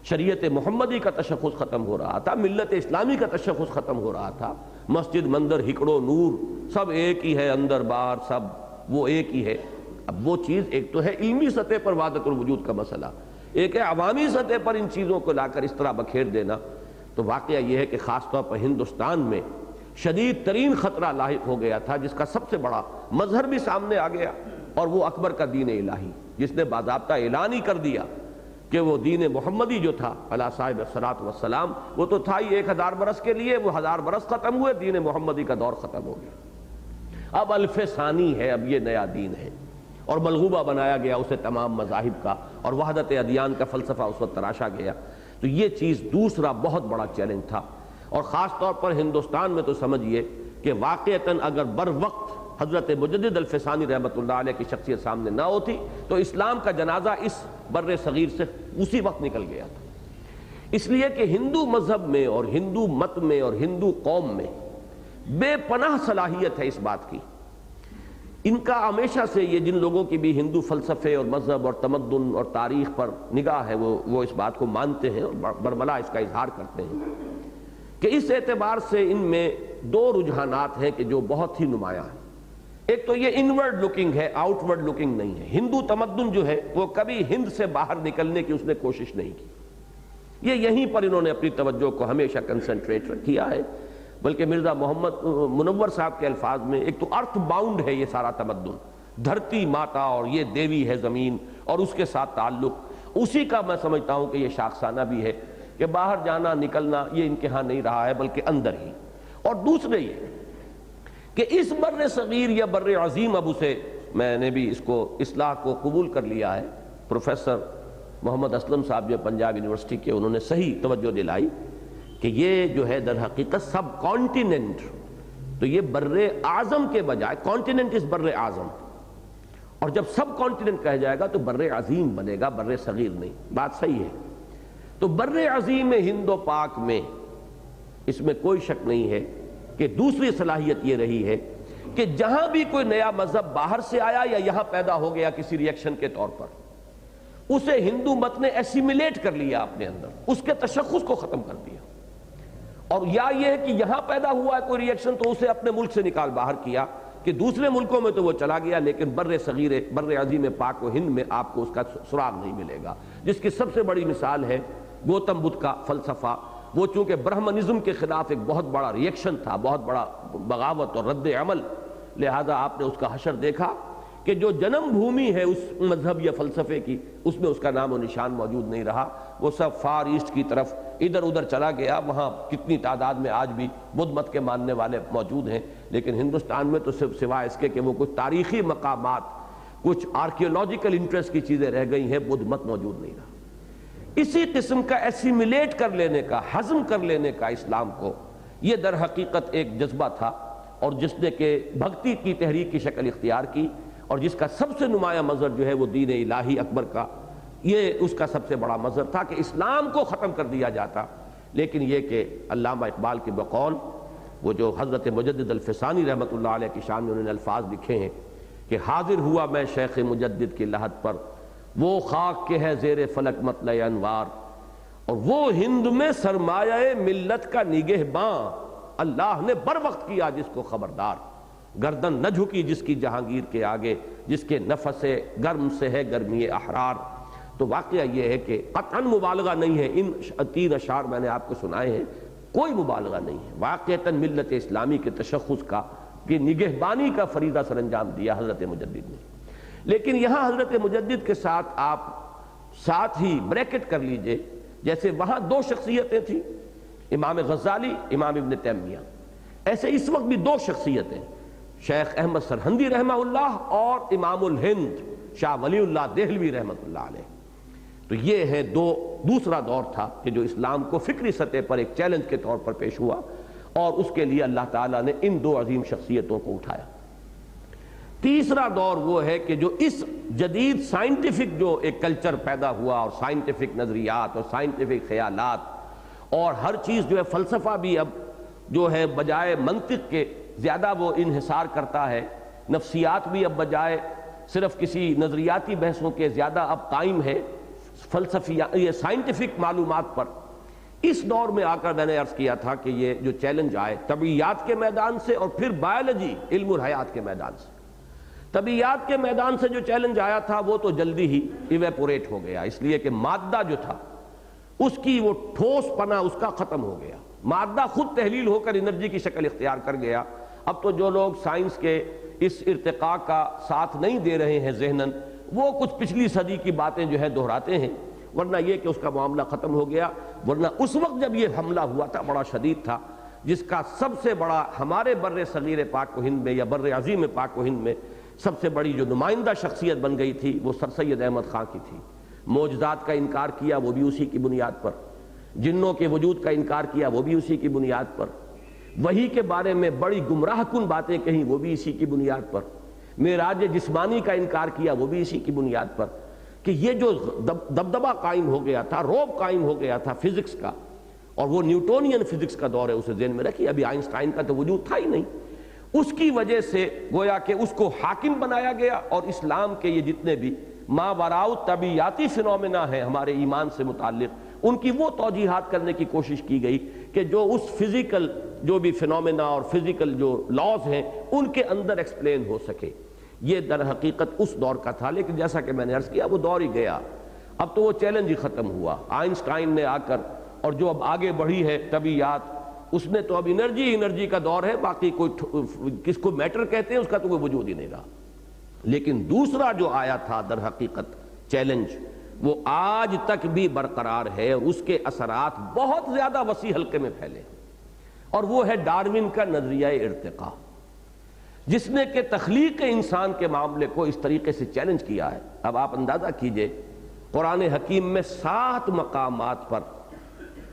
[SPEAKER 1] شریعت محمدی کا تشخص ختم ہو رہا تھا، ملت اسلامی کا تشخص ختم ہو رہا تھا، مسجد مندر ہکڑو نور سب ایک ہی ہے، اندر باہر سب وہ ایک ہی ہے۔ اب وہ چیز ایک تو ہے علمی سطح پر وحدت الوجود کا مسئلہ، ایک ہے عوامی سطح پر ان چیزوں کو لا کر اس طرح بکھیر دینا۔ تو واقعہ یہ ہے کہ خاص طور پر ہندوستان میں شدید ترین خطرہ لاحق ہو گیا تھا، جس کا سب سے بڑا مظہر بھی سامنے آ گیا، اور وہ اکبر کا دین الہی، جس نے باضابطہ اعلان ہی کر دیا کہ وہ دین محمدی جو تھا علی صاحب الصلاۃ والسلام، وہ تو تھا ہی 1000 برس کے لیے، وہ 1000 برس ختم ہوئے، دین محمدی کا دور ختم ہو گیا، اب الف ثانی ہے، اب یہ نیا دین ہے، اور ملغوبہ بنایا گیا اسے تمام مذاہب کا، اور وحدت ادیان کا فلسفہ اس وقت تراشا گیا۔ تو یہ چیز دوسرا بہت بڑا چیلنج تھا، اور خاص طور پر ہندوستان میں تو سمجھیے کہ واقعتاً اگر بر وقت حضرت مجدد الفسانی رحمۃ اللہ علیہ کی شخصیت سامنے نہ ہوتی تو اسلام کا جنازہ اس بر صغیر سے اسی وقت نکل گیا تھا۔ اس لیے کہ ہندو مذہب میں اور ہندو مت میں اور ہندو قوم میں بے پناہ صلاحیت ہے اس بات کی۔ ان کا ہمیشہ سے یہ جن لوگوں کی بھی ہندو فلسفے اور مذہب اور تمدن اور تاریخ پر نگاہ ہے وہ اس بات کو مانتے ہیں اور برملا اس کا اظہار کرتے ہیں کہ اس اعتبار سے ان میں دو رجحانات ہیں کہ جو بہت ہی نمایاں ہیں۔ ایک تو یہ انورڈ لکنگ ہے، آؤٹ ورڈ لکنگ نہیں ہے۔ ہندو تمدن جو ہے وہ کبھی ہند سے باہر نکلنے کی اس نے کوشش نہیں کی، یہ یہیں پر انہوں نے اپنی توجہ کو ہمیشہ کنسنٹریٹ کیا ہے۔ بلکہ مرزا محمد منور صاحب کے الفاظ میں ایک تو ارتھ باؤنڈ ہے یہ سارا تمدن، دھرتی ماتا اور یہ دیوی ہے زمین اور اس کے ساتھ تعلق، اسی کا میں سمجھتا ہوں کہ یہ شاخسانہ بھی ہے کہ باہر جانا نکلنا یہ ان کے ہاں نہیں رہا ہے بلکہ اندر ہی۔ اور دوسرے یہ کہ اس بر صغیر یا بر عظیم، اب اسے میں نے بھی اس کو اصلاح کو قبول کر لیا ہے، پروفیسر محمد اسلم صاحب جو پنجاب یونیورسٹی کے، انہوں نے صحیح توجہ دلائی کہ یہ جو ہے در حقیقت سب کانٹیننٹ، تو یہ بر اعظم کے بجائے کانٹیننٹ اس بر اعظم، اور جب سب کانٹیننٹ کہا جائے گا تو بر عظیم بنے گا، بر صغیر نہیں۔ بات صحیح ہے۔ تو بر عظیم ہند و پاک میں اس میں کوئی شک نہیں ہے کہ دوسری صلاحیت یہ رہی ہے کہ جہاں بھی کوئی نیا مذہب باہر سے آیا یا یہاں پیدا ہو گیا کسی ریئیکشن کے طور پر، اسے ہندو مت نے ایسیمیلیٹ کر لیا اپنے اندر، اس کے تشخص کو ختم کر دیا، اور یا یہ ہے کہ یہاں پیدا ہوا ہے کوئی ریئیکشن تو اسے اپنے ملک سے نکال باہر کیا کہ دوسرے ملکوں میں تو وہ چلا گیا، لیکن بر صغیر بر عظیم پاک و ہند میں آپ کو اس کا سراغ نہیں ملے گا۔ جس کی سب سے بڑی مثال ہے گوتم بدھ کا فلسفہ۔ وہ چونکہ برہمنزم کے خلاف ایک بہت بڑا ریئیکشن تھا، بہت بڑا بغاوت اور رد عمل، لہذا آپ نے اس کا حشر دیکھا کہ جو جنم بھومی ہے اس مذہب یا فلسفے کی، اس میں اس کا نام و نشان موجود نہیں رہا، وہ سب فار ایسٹ کی طرف ادھر ادھر چلا گیا۔ وہاں کتنی تعداد میں آج بھی بدھ مت کے ماننے والے موجود ہیں، لیکن ہندوستان میں تو صرف سوائے اس کے کہ وہ کچھ تاریخی مقامات، کچھ آرکیولوجیکل انٹرسٹ کی چیزیں رہ گئی ہیں، بدھ مت موجود نہیں رہا۔ اسی قسم کا ایسیمیلیٹ کر لینے کا، ہضم کر لینے کا اسلام کو، یہ در حقیقت ایک جذبہ تھا، اور جس نے کہ بھکتی کی تحریک کی شکل اختیار کی، اور جس کا سب سے نمایاں مظہر جو ہے وہ دین الہی اکبر کا، یہ اس کا سب سے بڑا مظہر تھا کہ اسلام کو ختم کر دیا جاتا۔ لیکن یہ کہ علامہ اقبال کے بقول، وہ جو حضرت مجدد الفسانی رحمۃ اللہ علیہ کی شان میں انہوں نے الفاظ لکھے ہیں کہ حاضر ہوا میں شیخ مجدد کی لحد پر، وہ خاک کے ہے زیر فلک مطلع انوار، اور وہ ہند میں سرمایہ ملت کا نگہباں، اللہ نے بر وقت کیا جس کو خبردار، گردن نہ جھکی جس کی جہانگیر کے آگے، جس کے نفس گرم سے ہے گرمی احرار۔ تو واقعہ یہ ہے کہ قطعاً مبالغہ نہیں ہے، ان 3 اشعار میں نے آپ کو سنائے ہیں، کوئی مبالغہ نہیں ہے، واقعتاً ملت اسلامی کے تشخص کا، کہ نگہبانی کا فریضہ سر انجام دیا حضرت مجدد نے۔ لیکن یہاں حضرت مجدد کے ساتھ آپ ساتھ ہی بریکٹ کر لیجئے، جیسے وہاں 2 شخصیتیں تھیں، امام غزالی، امام ابن تیمیہ، ایسے اس وقت بھی 2 شخصیتیں، شیخ احمد سرہندی رحمہ اللہ اور امام الہند شاہ ولی اللہ دہلوی رحمۃ اللہ علیہ۔ تو یہ ہے دوسرا دور تھا کہ جو اسلام کو فکری سطح پر ایک چیلنج کے طور پر پیش ہوا، اور اس کے لیے اللہ تعالیٰ نے ان 2 عظیم شخصیتوں کو اٹھایا۔ تیسرا دور وہ ہے کہ جو اس جدید سائنٹیفک جو ایک کلچر پیدا ہوا، اور سائنٹیفک نظریات اور سائنٹیفک خیالات، اور ہر چیز جو ہے فلسفہ بھی اب جو ہے بجائے منطق کے زیادہ وہ انحصار کرتا ہے، نفسیات بھی اب بجائے صرف کسی نظریاتی بحثوں کے زیادہ اب قائم ہے فلسفی یہ سائنٹیفک معلومات پر۔ اس دور میں آ کر میں نے عرض کیا تھا کہ یہ جو چیلنج آئے طبیعیات کے میدان سے اور پھر بایولوجی علم الحیات کے میدان سے، طبیعیات کے میدان سے جو چیلنج آیا تھا وہ تو جلدی ہی ایویپوریٹ ہو گیا، اس لیے کہ مادہ جو تھا اس کی وہ ٹھوس پنا اس کا ختم ہو گیا، مادہ خود تحلیل ہو کر انرجی کی شکل اختیار کر گیا۔ اب تو جو لوگ سائنس کے اس ارتقاء کا ساتھ نہیں دے رہے ہیں ذہناً، وہ کچھ پچھلی صدی کی باتیں جو ہے دہراتے ہیں، ورنہ یہ کہ اس کا معاملہ ختم ہو گیا۔ ورنہ اس وقت جب یہ حملہ ہوا تھا بڑا شدید تھا، جس کا سب سے بڑا ہمارے بر صغیر پاک و ہند میں یا بر عظیم پاک و ہند میں سب سے بڑی جو نمائندہ شخصیت بن گئی تھی وہ سر سید احمد خان کی تھی۔ معجزات کا انکار کیا وہ بھی اسی کی بنیاد پر، جنوں کے وجود کا انکار کیا وہ بھی اسی کی بنیاد پر، وحی کے بارے میں بڑی گمراہ کن باتیں کہیں وہ بھی اسی کی بنیاد پر، معراج جسمانی کا انکار کیا وہ بھی اسی کی بنیاد پر، کہ یہ جو دبدبہ قائم ہو گیا تھا، رعب قائم ہو گیا تھا فزکس کا، اور وہ نیوٹونین فزکس کا دور ہے، اسے ذہن میں رکھیے، ابھی آئنسٹائن کا تو وجود تھا ہی نہیں، اس کی وجہ سے گویا کہ اس کو حاکم بنایا گیا، اور اسلام کے یہ جتنے بھی ماوراء طبیعیاتی فنومینا ہیں ہمارے ایمان سے متعلق، ان کی وہ توجیحات کرنے کی کوشش کی گئی کہ جو اس فزیکل جو بھی فنومینا اور فزیکل جو لاز ہیں ان کے اندر ایکسپلین ہو سکے۔ یہ در حقیقت اس دور کا تھا، لیکن جیسا کہ میں نے عرض کیا وہ دور ہی گیا، اب تو وہ چیلنج ہی ختم ہوا۔ آئنسٹائن نے آ کر اور جو اب آگے بڑھی ہے طبیعیات، اس نے تو اب انرجی کا دور ہے، باقی کوئی کس کو میٹر کہتے ہیں اس کا تو کوئی وجود ہی نہیں رہا۔ لیکن دوسرا جو آیا تھا در حقیقت چیلنج، وہ آج تک بھی برقرار ہے اور اس کے اثرات بہت زیادہ وسیع حلقے میں پھیلے، اور وہ ہے ڈارون کا نظریہ ارتقاء، جس نے کہ تخلیق انسان کے معاملے کو اس طریقے سے چیلنج کیا ہے۔ اب آپ اندازہ کیجئے، قرآن حکیم میں 7 مقامات پر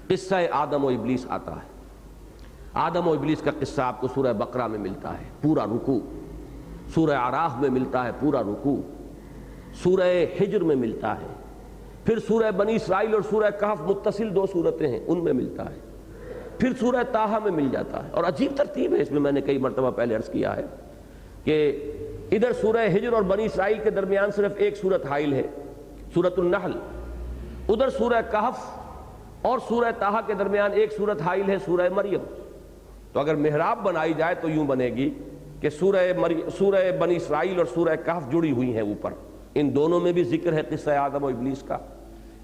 [SPEAKER 1] قصہ آدم و ابلیس آتا ہے۔ آدم و ابلیس کا قصہ آپ کو سورہ بقرہ میں ملتا ہے پورا رکوع، سورہ اعراف میں ملتا ہے پورا رکوع، سورہ حجر میں ملتا ہے، پھر سورہ بنی اسرائیل اور سورہ کہف متصل 2 سورتیں ہیں ان میں ملتا ہے، پھر سورہ طٰہٰ میں مل جاتا ہے، اور عجیب ترتیب ہے اس میں نے کئی مرتبہ پہلے عرض کیا ہے کہ ادھر سورہ حجر اور بنی اسرائیل کے درمیان صرف ایک سورت حائل ہے، سورۃ النحل، ادھر سورہ کہف اور سورہ طٰہٰ کے درمیان ایک سورت حائل ہے سورہ مریم۔ تو اگر محراب بنائی جائے تو یوں بنے گی کہ سورہ بنی اسرائیل اور سورہ کہف جڑی ہوئی ہیں اوپر، ان دونوں میں بھی ذکر ہے قصہ آدم و ابلیس کا۔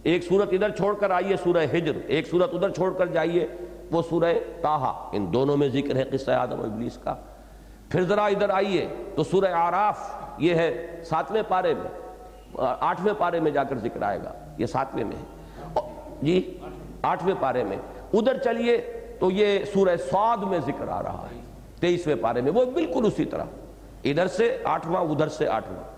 [SPEAKER 1] ایک سورت ادھر چھوڑ کر آئیے سورہ حجر، ایک سورت ادھر چھوڑ کر جائیے وہ سورہ طٰہٰ، ان دونوں میں ذکر ہے قصہ آدم و ابلیس کا۔ پھر ذرا ادھر آئیے تو سورہ اعراف، یہ ہے 7ویں پارے میں، 8ویں پارے میں جا کر ذکر آئے گا، یہ 7ویں میں ہے جی، 8ویں پارے میں۔ ادھر چلیے تو یہ سورہ صاد میں ذکر آ رہا ہے 23ویں پارے میں، وہ بالکل اسی طرح، ادھر سے 8واں ادھر سے 8واں،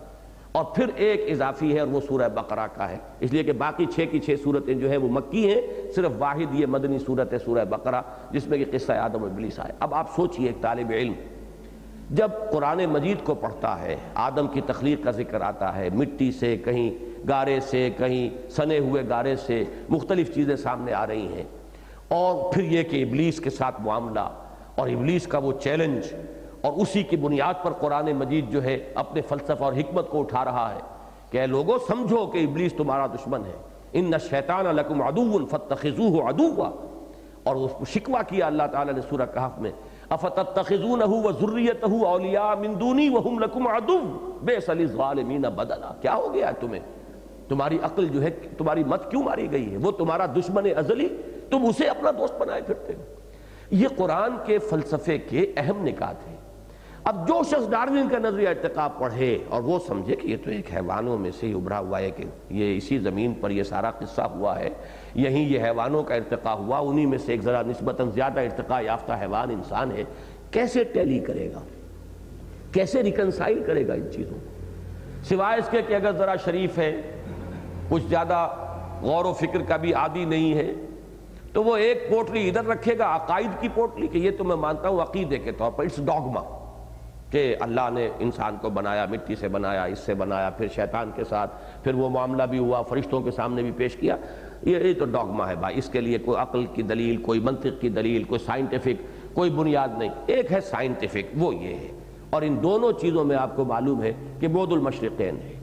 [SPEAKER 1] اور پھر ایک اضافی ہے اور وہ سورہ بقرہ کا ہے، اس لیے کہ باقی 6 کی 6 سورتیں جو ہیں وہ مکی ہیں، صرف واحد یہ مدنی سورت ہے سورہ بقرہ جس میں کہ قصہ آدم و ابلیس آئے۔ اب آپ سوچئے ایک طالب علم جب قرآن مجید کو پڑھتا ہے، آدم کی تخلیق کا ذکر آتا ہے، مٹی سے، کہیں گارے سے، کہیں سنے ہوئے گارے سے، مختلف چیزیں سامنے آ رہی ہیں، اور پھر یہ کہ ابلیس کے ساتھ معاملہ اور ابلیس کا وہ چیلنج، اور اسی کی بنیاد پر قرآن مجید جو ہے اپنے فلسفہ اور حکمت کو اٹھا رہا ہے کہ اے لوگوں سمجھو کہ ابلیس تمہارا دشمن ہے، ان الشیطان لکم عدو فاتخذوہ عدوا، اور اس کو شکوہ کیا اللہ تعالیٰ نے سورہ کہف میں، افتتخذونہ وذریتہ اولیاء من دونی وہم لکم عدو بئس للظالمین بدلا۔ کیا ہو گیا تمہیں؟ تمہاری عقل جو ہے، تمہاری مت کیوں ماری گئی ہے؟ وہ تمہارا دشمن ازلی، تم اسے اپنا دوست بنائے پھرتے ہو۔ یہ قرآن کے فلسفے کے اہم نکات ہیں۔ اب جو شخص ڈارون کا نظریہ ارتقاء پڑھے اور وہ سمجھے کہ یہ تو ایک حیوانوں میں سے ہی ابھرا ہوا ہے، کہ یہ اسی زمین پر یہ سارا قصہ ہوا ہے، یہیں یہ حیوانوں کا ارتقاء ہوا، انہی میں سے ایک ذرا نسبتاً زیادہ ارتقاء یافتہ حیوان انسان ہے، کیسے ٹیلی کرے گا، کیسے ریکنسائل کرے گا ان چیزوں کو؟ سوائے اس کے کہ اگر ذرا شریف ہے، کچھ زیادہ غور و فکر کا بھی عادی نہیں ہے، تو وہ ایک پوٹلی ادھر رکھے گا، عقائد کی پوٹلی، کہ یہ تو میں مانتا ہوں عقیدے کے طور پر، اٹس ڈوگما، کہ اللہ نے انسان کو بنایا، مٹی سے بنایا، اس سے بنایا، پھر شیطان کے ساتھ پھر وہ معاملہ بھی ہوا، فرشتوں کے سامنے بھی پیش کیا، یہ تو ڈوگما ہے بھائی، اس کے لیے کوئی عقل کی دلیل، کوئی منطق کی دلیل، کوئی سائنٹیفک کوئی بنیاد نہیں۔ ایک ہے سائنٹیفک، وہ یہ ہے، اور ان دونوں چیزوں میں آپ کو معلوم ہے کہ بعد المشرقین ہے۔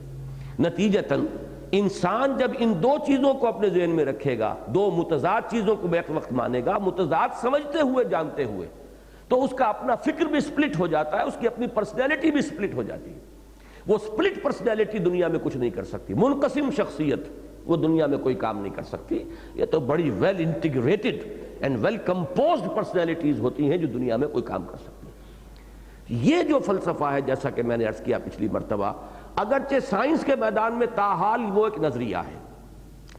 [SPEAKER 1] نتیجتاً انسان جب ان دو چیزوں کو اپنے ذہن میں رکھے گا، دو متضاد چیزوں کو بیک وقت مانے گا، متضاد سمجھتے ہوئے جانتے ہوئے، تو اس کا اپنا فکر بھی سپلٹ ہو جاتا ہے، اس کی اپنی پرسنالٹی بھی سپلٹ ہو جاتی ہے۔ وہ سپلٹ پرسنالٹی دنیا میں کچھ نہیں کر سکتی، منقسم شخصیت وہ دنیا میں کوئی کام نہیں کر سکتی۔ یہ تو بڑی well integrated and well composed personalities ہوتی ہیں جو دنیا میں کوئی کام کر سکتی ہیں۔ یہ جو فلسفہ ہے، جیسا کہ میں نے عرض کیا پچھلی مرتبہ، اگرچہ سائنس کے میدان میں تاحال وہ ایک نظریہ ہے،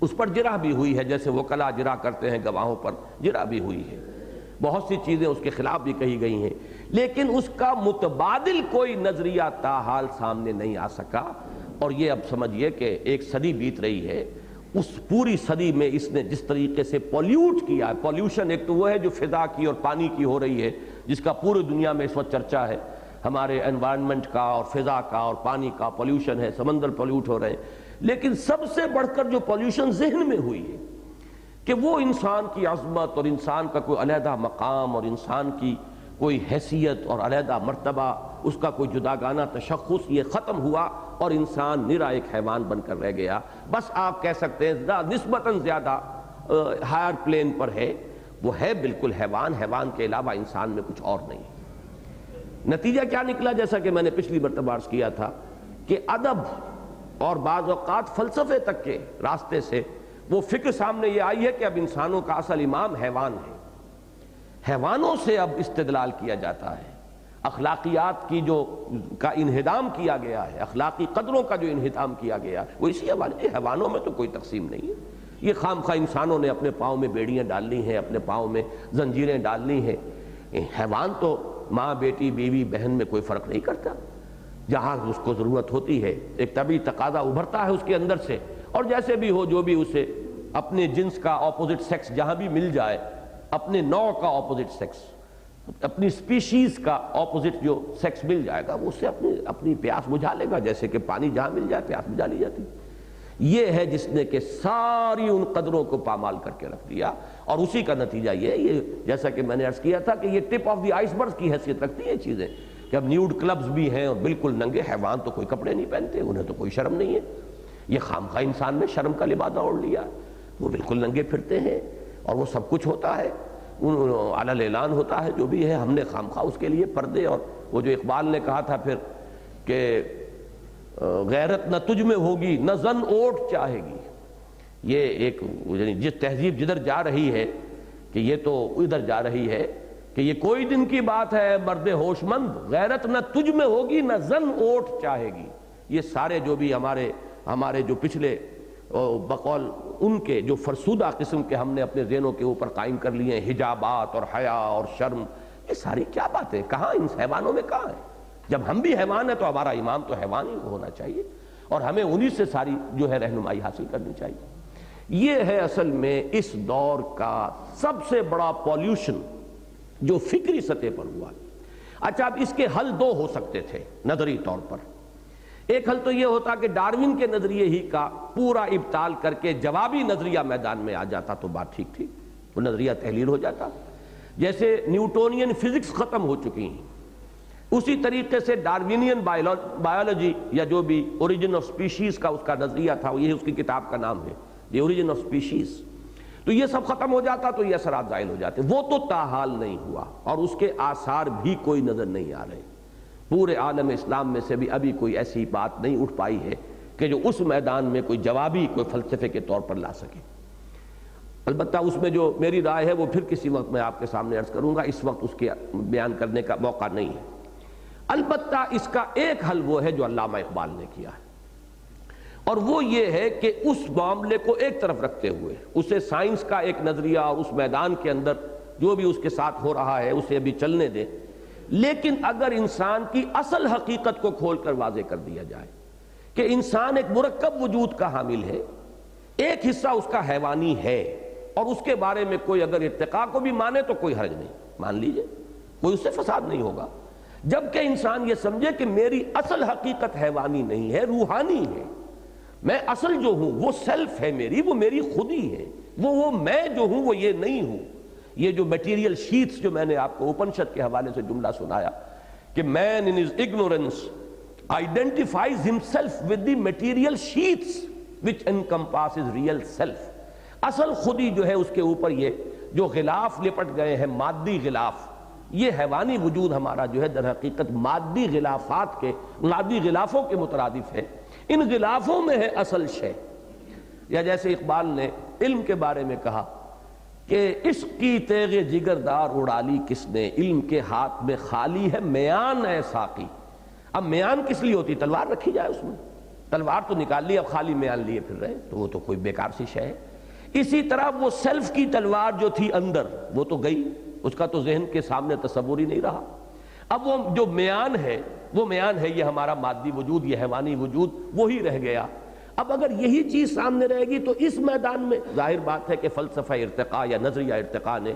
[SPEAKER 1] اس پر جرح بھی ہوئی ہے، جیسے وکلا جرح کرتے ہیں گواہوں پر، جرح بھی ہوئی ہے، بہت سی چیزیں اس کے خلاف بھی کہی گئی ہیں، لیکن اس کا متبادل کوئی نظریہ تاحال سامنے نہیں آ سکا۔ اور یہ اب سمجھیے کہ ایک صدی بیت رہی ہے، اس پوری صدی میں اس نے جس طریقے سے پولیوٹ کیا ہے، پولیوشن ایک تو وہ ہے جو فضا کی اور پانی کی ہو رہی ہے، جس کا پوری دنیا میں اس وقت چرچا ہے، ہمارے انوائرنمنٹ کا اور فضا کا اور پانی کا پولیوشن ہے، سمندر پولیوٹ ہو رہے ہیں، لیکن سب سے بڑھ کر جو پولیوشن ذہن میں ہوئی ہے کہ وہ انسان کی عظمت اور انسان کا کوئی علیحدہ مقام اور انسان کی کوئی حیثیت اور علیحدہ مرتبہ، اس کا کوئی جداگانہ تشخص، یہ ختم ہوا اور انسان نرا ایک حیوان بن کر رہ گیا۔ بس آپ کہہ سکتے ہیں نسبتاً زیادہ ہائر پلین پر ہے، وہ ہے بالکل حیوان، حیوان کے علاوہ انسان میں کچھ اور نہیں۔ نتیجہ کیا نکلا؟ جیسا کہ میں نے پچھلی مرتبہ عرض کیا تھا کہ ادب اور بعض اوقات فلسفے تک کے راستے سے وہ فکر سامنے یہ آئی ہے کہ اب انسانوں کا اصل امام حیوان ہے، حیوانوں سے اب استدلال کیا جاتا ہے، اخلاقیات کی جو کا انہدام کیا گیا ہے، اخلاقی قدروں کا جو انہدام کیا گیا ہے، وہ اسی حوالے، حیوانوں میں تو کوئی تقسیم نہیں ہے۔ یہ خام خواہ انسانوں نے اپنے پاؤں میں بیڑیاں ڈال لی ہیں، اپنے پاؤں میں زنجیریں ڈال لی ہیں۔ حیوان تو ماں، بیٹی، بیوی، بہن میں کوئی فرق نہیں کرتا، جہاں اس کو ضرورت ہوتی ہے ایک طبعی تقاضا ابھرتا ہے اس کے اندر سے، اور جیسے بھی ہو، جو بھی اسے اپنے جنس کا اپوزٹ سیکس جہاں بھی مل جائے، اپنے نوع کا اپوزٹ سیکس، اپنی سپیشیز کا اپوزٹ جو سیکس مل جائے گا، وہ اس سے اپنی پیاس بجھا لے گا، جیسے کہ پانی جہاں مل جائے پیاس بجھا لی جاتی۔ یہ ہے جس نے کہ ساری ان قدروں کو پامال کر کے رکھ دیا، اور اسی کا نتیجہ یہ جیسا کہ میں نے عرض کیا تھا کہ یہ ٹپ آف دی آئس برگ کی حیثیت رکھتی ہیں چیزیں، کہ اب نیوڈ کلبز بھی ہیں اور بالکل ننگے، حیوان تو کوئی کپڑے نہیں پہنتے، انہیں تو کوئی شرم نہیں ہے۔ یہ خامخواہ انسان نے شرم کا لبادہ اوڑھ لیا، وہ بالکل ننگے پھرتے ہیں اور وہ سب کچھ ہوتا ہے، علل اعلان ہوتا ہے، جو بھی ہے، ہم نے خامخواہ اس کے لیے پردے، اور وہ جو اقبال نے کہا تھا پھر کہ غیرت نہ تجھ میں ہوگی نہ زن اوٹ چاہے گی، یہ ایک یعنی جس تہذیب جدھر جا رہی ہے کہ یہ تو ادھر جا رہی ہے کہ یہ کوئی دن کی بات ہے مرد ہوش مند، غیرت نہ تجھ میں ہوگی نہ زن اوٹ چاہے گی۔ یہ سارے جو بھی ہمارے جو پچھلے بقول ان کے جو فرسودہ قسم کے ہم نے اپنے ذہنوں کے اوپر قائم کر لیے ہیں، حجابات اور حیا اور شرم، یہ ساری کیا باتیں کہاں ان حیوانوں میں کہاں ہیں؟ جب ہم بھی حیوان ہیں تو ہمارا امام تو حیوان ہی ہونا چاہیے، اور ہمیں انہی سے ساری جو ہے رہنمائی حاصل کرنی چاہیے۔ یہ ہے اصل میں اس دور کا سب سے بڑا پولیوشن جو فکری سطح پر ہوا۔ اچھا، اب اس کے حل دو ہو سکتے تھے نظری طور پر۔ ایک حل تو یہ ہوتا کہ ڈارون کے نظریے ہی کا پورا ابطال کر کے جوابی نظریہ میدان میں آ جاتا تو بات ٹھیک تھی، وہ نظریہ تحلیل ہو جاتا، جیسے نیوٹونین فزکس ختم ہو چکی ہیں، اسی طریقے سے ڈارونین بایولوجی یا جو بھی اوریجن آف سپیشیز کا اس کا نظریہ تھا، یہ اس کی کتاب کا نام ہے دی اوریجن آف سپیشیز، تو یہ سب ختم ہو جاتا تو یہ اثرات زائل ہو جاتے۔ وہ تو تاحال نہیں ہوا، اور اس کے آثار بھی کوئی نظر نہیں آ رہے۔ پورے عالم اسلام میں سے بھی ابھی کوئی ایسی بات نہیں اٹھ پائی ہے کہ جو اس میدان میں کوئی جوابی کوئی فلسفے کے طور پر لا سکے۔ البتہ اس میں جو میری رائے ہے وہ پھر کسی وقت میں آپ کے سامنے عرض کروں گا، اس وقت اس کے بیان کرنے کا موقع نہیں ہے۔ البتہ اس کا ایک حل وہ ہے جو علامہ اقبال نے کیا ہے، اور وہ یہ ہے کہ اس معاملے کو ایک طرف رکھتے ہوئے اسے سائنس کا ایک نظریہ اور اس میدان کے اندر جو بھی اس کے ساتھ ہو رہا ہے اسے ابھی چلنے دیں، لیکن اگر انسان کی اصل حقیقت کو کھول کر واضح کر دیا جائے کہ انسان ایک مرکب وجود کا حامل ہے، ایک حصہ اس کا حیوانی ہے، اور اس کے بارے میں کوئی اگر ارتقاء کو بھی مانے تو کوئی حرج نہیں، مان لیجئے، کوئی اس سے فساد نہیں ہوگا، جبکہ انسان یہ سمجھے کہ میری اصل حقیقت حیوانی نہیں ہے، روحانی ہے، میں اصل جو ہوں وہ سیلف ہے میری، وہ میری خودی ہے، وہ میں جو ہوں وہ یہ نہیں ہوں۔ یہ جو میٹیریل شیٹس جو میں نے آپ کو اپنشد کے حوالے سے جملہ سنایا کہ man in his ignorance identifies himself with the material sheets, which encompasses real self. اصل خودی جو ہے اس کے اوپر یہ جو غلاف لپٹ گئے ہیں، مادی غلاف، یہ حیوانی وجود ہمارا جو ہے در حقیقت مادی غلافات کے، مادی غلافوں کے مترادف ہے. ان غلافوں میں ہے اصل شے. یا جیسے اقبال نے علم کے بارے میں کہا کہ عشق کی تیغ جگردار اڑا لی کس نے، علم کے ہاتھ میں خالی ہے میان اے ساقی. اب میان کس لیے ہوتی؟ تلوار رکھی جائے اس میں، تلوار تو نکال لی، اب خالی میان لیے پھر رہے تو وہ تو کوئی بیکار سی شے ہے. اسی طرح وہ سیلف کی تلوار جو تھی اندر وہ تو گئی، اس کا تو ذہن کے سامنے تصور ہی نہیں رہا. اب وہ جو میان ہے، وہ میان ہے یہ ہمارا مادی وجود، یہ حیوانی وجود، وہی رہ گیا. اب اگر یہی چیز سامنے رہے گی تو اس میدان میں ظاہر بات ہے کہ فلسفہ ارتقاء یا نظریہ ارتقاء نے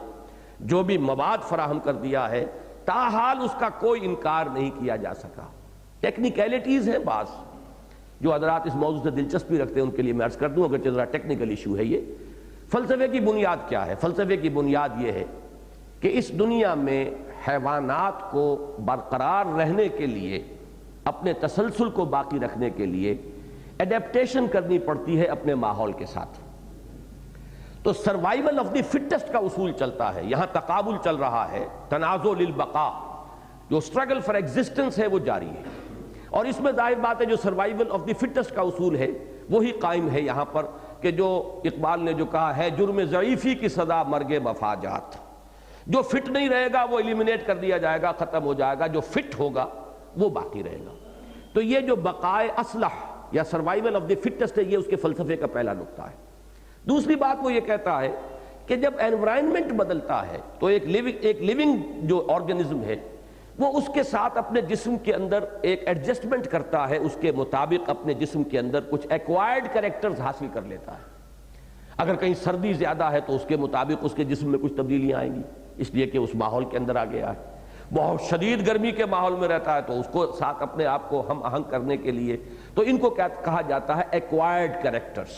[SPEAKER 1] جو بھی مواد فراہم کر دیا ہے تاحال اس کا کوئی انکار نہیں کیا جا سکا. ٹیکنیکلٹیز ہیں بعض جو حضرات اس موضوع سے دلچسپی رکھتے ہیں ان کے لیے میں عرض کر دوں، اگرچہ ذرا ٹیکنیکل ایشو ہے یہ. فلسفے کی بنیاد کیا ہے؟ فلسفے کی بنیاد یہ ہے کہ اس دنیا میں حیوانات کو برقرار رہنے کے لیے، اپنے تسلسل کو باقی رکھنے کے لیے ایڈیپٹیشن کرنی پڑتی ہے اپنے ماحول کے ساتھ. تو سروائیول آف دی فٹسٹ کا اصول چلتا ہے، یہاں تقابل چل رہا ہے، تنازع للبقاء، جو سٹرگل فار ایگزسٹنس ہے وہ جاری ہے. اور اس میں ظاہر بات ہے جو سروائیول آف دی فٹسٹ کا اصول ہے وہی قائم ہے یہاں پر، کہ جو اقبال نے جو کہا ہے جرم ضعیفی کی سزا مرگ مفاجات. جو فٹ نہیں رہے گا وہ ایلیمینیٹ کر دیا جائے گا، ختم ہو جائے گا، جو فٹ ہوگا وہ باقی رہے گا. تو یہ جو بقائے اصلح یا سروائیول آف دی فٹسٹ ہے یہ اس کے فلسفے کا پہلا نقطہ ہے. دوسری بات وہ یہ کہتا ہے کہ جب انوائرنمنٹ بدلتا ہے تو ایک لیونگ جو آرگنزم ہے وہ اس کے ساتھ اپنے جسم کے اندر ایک ایڈجسٹمنٹ کرتا ہے، اس کے مطابق اپنے جسم کے اندر کچھ ایکوائرڈ کریکٹرز حاصل کر لیتا ہے. اگر کہیں سردی زیادہ ہے تو اس کے مطابق اس کے جسم میں کچھ تبدیلیاں آئیں گی، اس لیے کہ اس ماحول کے اندر آ گیا ہے. بہت شدید گرمی کے ماحول میں رہتا ہے تو اس کو ساتھ اپنے آپ کو ہم آہنگ کرنے کے لیے، تو ان کو کیا کہا جاتا ہے؟ Acquired characters.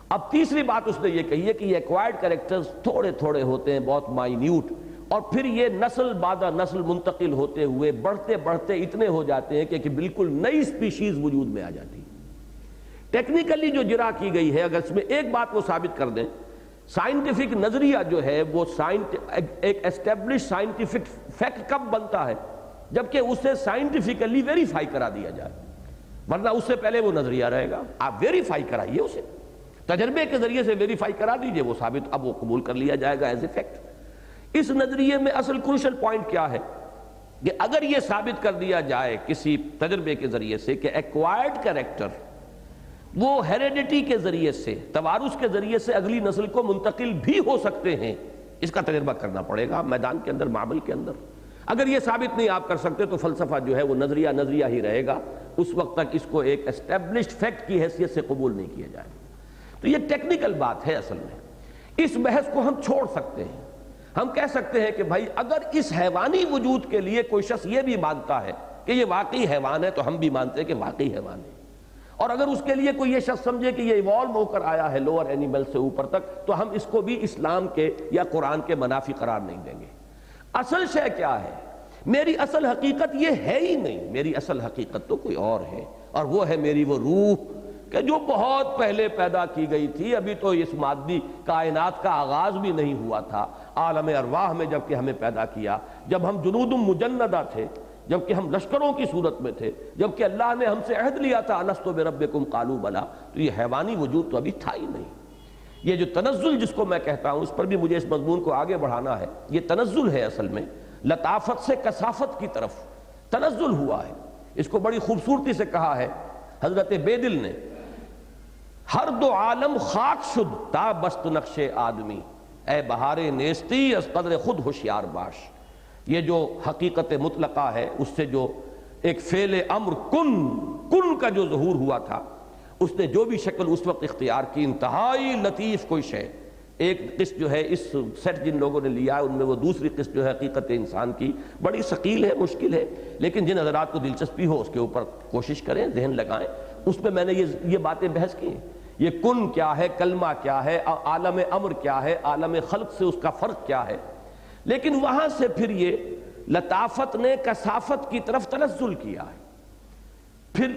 [SPEAKER 1] اب تیسری بات اس نے یہ کہی ہے کہ یہ ایکوائرڈ کریکٹرز تھوڑے تھوڑے ہوتے ہیں، بہت مائنیوٹ، اور پھر یہ نسل بعد نسل منتقل ہوتے ہوئے بڑھتے بڑھتے اتنے ہو جاتے ہیں کہ بالکل نئی سپیشیز وجود میں آ جاتی. ٹیکنیکلی جو جرا کی گئی ہے، اگر اس میں ایک بات وہ ثابت کر دیں، سائنٹیفک نظریہ جو ہے وہ ایک اسٹیبلش سائنٹیفک فیکٹ کب بنتا ہے؟ جبکہ اسے سائنٹیفکلی ویریفائی کرا دیا جائے، ورنہ اس سے پہلے وہ نظریہ رہے گا. آپ ویریفائی کرائیے اسے، تجربے کے ذریعے سے ویریفائی کرا دیجئے، وہ ثابت، اب وہ قبول کر لیا جائے گا ایز اے فیکٹ. اس نظریے میں اصل کروشل پوائنٹ کیا ہے کہ اگر یہ ثابت کر دیا جائے کسی تجربے کے ذریعے سے کہ ایکوائرڈ کریکٹر وہ ہیریڈیٹی کے ذریعے سے، توارث کے ذریعے سے اگلی نسل کو منتقل بھی ہو سکتے ہیں، اس کا تجربہ کرنا پڑے گا میدان کے اندر، معامل کے اندر. اگر یہ ثابت نہیں آپ کر سکتے تو فلسفہ جو ہے وہ نظریہ ہی رہے گا، اس وقت تک اس کو ایک اسٹیبلشڈ فیکٹ کی حیثیت سے قبول نہیں کیا جائے. تو یہ ٹیکنیکل بات ہے. اصل میں اس بحث کو ہم چھوڑ سکتے ہیں. ہم کہہ سکتے ہیں کہ بھائی اگر اس حیوانی وجود کے لیے کوئی شخص یہ بھی مانتا ہے کہ یہ واقعی حیوان ہے تو ہم بھی مانتے ہیں کہ واقعی حیوان ہے، اور اگر اس کے لیے کوئی یہ شخص سمجھے کہ یہ ایوالو ہو کر آیا ہے لوور اینیمل سے اوپر تک، تو ہم اس کو بھی اسلام کے یا قرآن کے منافی قرار نہیں دیں گے. اصل شے کیا ہے؟ میری اصل حقیقت یہ ہے ہی نہیں، میری اصل حقیقت تو کوئی اور ہے، اور وہ ہے میری وہ روح کہ جو بہت پہلے پیدا کی گئی تھی. ابھی تو اس مادی کائنات کا آغاز بھی نہیں ہوا تھا، عالم ارواح میں جب کہ ہمیں پیدا کیا، جب ہم جنود مجندہ تھے، جب کہ ہم لشکروں کی صورت میں تھے، جب کہ اللہ نے ہم سے عہد لیا تھا الست بربکم قالوا بلی، تو یہ حیوانی وجود تو ابھی تھا ہی نہیں. یہ جو تنزل جس کو میں کہتا ہوں، اس پر بھی مجھے اس مضمون کو آگے بڑھانا ہے. یہ تنزل ہے، اصل میں لطافت سے کثافت کی طرف تنزل ہوا ہے. اس کو بڑی خوبصورتی سے کہا ہے حضرت بیدل نے، ہر دو عالم خاک شد تا بست نقش آدمی، اے بہار نیستی از قدر خود ہوشیار باش. یہ جو حقیقت مطلقہ ہے اس سے جو ایک فعل امر کن کا جو ظہور ہوا تھا، اس نے جو بھی شکل اس وقت اختیار کی، انتہائی لطیف کوئی شے. ایک قسط جو ہے اس سیٹ جن لوگوں نے لیا ہے ان میں وہ دوسری قسط جو ہے حقیقت انسان کی، بڑی ثقیل ہے، مشکل ہے، لیکن جن حضرات کو دلچسپی ہو اس کے اوپر کوشش کریں، ذہن لگائیں. اس میں نے یہ باتیں بحث کی ہیں. یہ کن کیا ہے، کلمہ کیا ہے، عالم امر کیا ہے، عالم خلق سے اس کا فرق کیا ہے. لیکن وہاں سے پھر یہ لطافت نے کثافت کی طرف تنزل کیا ہے. پھر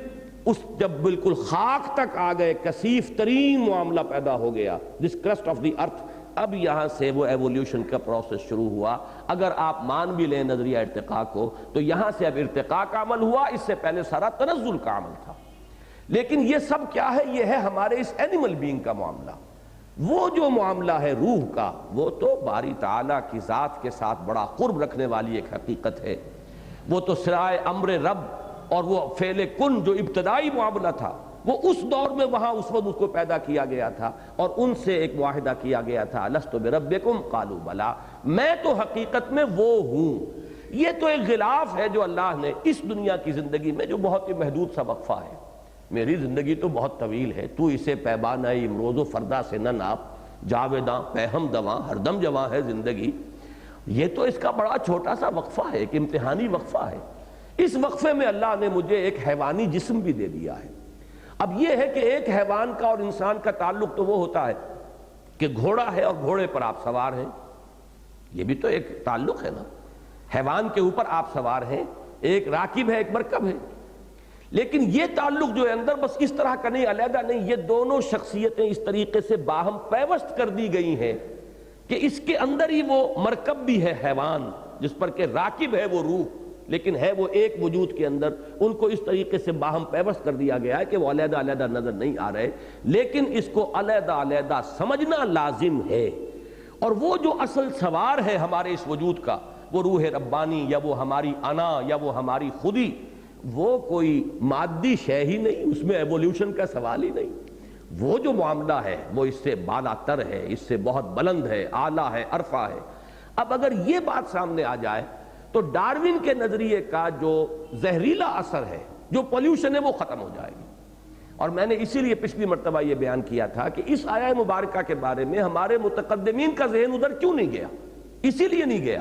[SPEAKER 1] جب بالکل خاک تک آ گئے، کثیف ترین معاملہ پیدا ہو گیا، دس کرسٹ آف دی ارتھ، اب یہاں سے وہ ایولیوشن کا پروسیس شروع ہوا۔ اگر آپ مان بھی لیں نظریہ ارتقاء کو تو یہاں سے اب ارتقاء کا عمل ہوا، اس سے پہلے سارا تنزل کا عمل تھا۔ لیکن یہ سب کیا ہے؟ یہ ہے ہمارے اس اینیمل بینگ کا معاملہ۔ وہ جو معاملہ ہے روح کا، وہ تو باری تعالیٰ کی ذات کے ساتھ بڑا قرب رکھنے والی ایک حقیقت ہے۔ وہ تو سرائے امر رب اور وہ فعل کن جو ابتدائی معاملہ تھا، وہ اس دور میں وہاں اس وقت اس کو پیدا کیا گیا تھا اور ان سے ایک معاہدہ کیا گیا تھا، لست بربکم قالوا بلا، میں تو حقیقت میں وہ ہوں۔ یہ تو ایک غلاف ہے جو اللہ نے اس دنیا کی زندگی میں، جو بہت ہی محدود سا وقفہ ہے۔ میری زندگی تو بہت طویل ہے، تو اسے پیبانہ امروز و فردا سے نہ ناپ، جاویداں پہم دواں ہر دم جواں ہے زندگی۔ یہ تو اس کا بڑا چھوٹا سا وقفہ ہے، ایک امتحانی وقفہ ہے۔ اس وقفے میں اللہ نے مجھے ایک حیوانی جسم بھی دے دیا ہے۔ اب یہ ہے کہ ایک حیوان کا اور انسان کا تعلق تو وہ ہوتا ہے کہ گھوڑا ہے اور گھوڑے پر آپ سوار ہیں، یہ بھی تو ایک تعلق ہے نا۔ حیوان کے اوپر آپ سوار ہیں، ایک راکب ہے، ایک مرکب ہے۔ لیکن یہ تعلق جو ہے اندر بس اس طرح کا نہیں، علیحدہ نہیں، یہ دونوں شخصیتیں اس طریقے سے باہم پیوست کر دی گئی ہیں کہ اس کے اندر ہی وہ مرکب بھی ہے حیوان، جس پر کہ راکب ہے وہ روح، لیکن ہے وہ ایک وجود کے اندر۔ ان کو اس طریقے سے باہم پیوست کر دیا گیا ہے کہ وہ علیحدہ علیحدہ نظر نہیں آ رہے، لیکن اس کو علیحدہ علیحدہ سمجھنا لازم ہے۔ اور وہ جو اصل سوار ہے ہمارے اس وجود کا، وہ روح ربانی یا وہ ہماری انا یا وہ ہماری خودی، وہ کوئی مادی شے ہی نہیں، اس میں ایولیوشن کا سوال ہی نہیں۔ وہ جو معاملہ ہے وہ اس سے بالا تر ہے، اس سے بہت بلند ہے، اعلیٰ ہے، عرفہ ہے۔ اب اگر یہ بات سامنے آ جائے تو ڈاروین کے نظریے کا جو زہریلا اثر ہے، جو پولیوشن ہے، وہ ختم ہو جائے گی۔ اور میں نے اسی لیے پچھلی مرتبہ یہ بیان کیا تھا کہ اس آیہ مبارکہ کے بارے میں ہمارے متقدمین کا ذہن ادھر کیوں نہیں گیا؟ اسی لیے نہیں گیا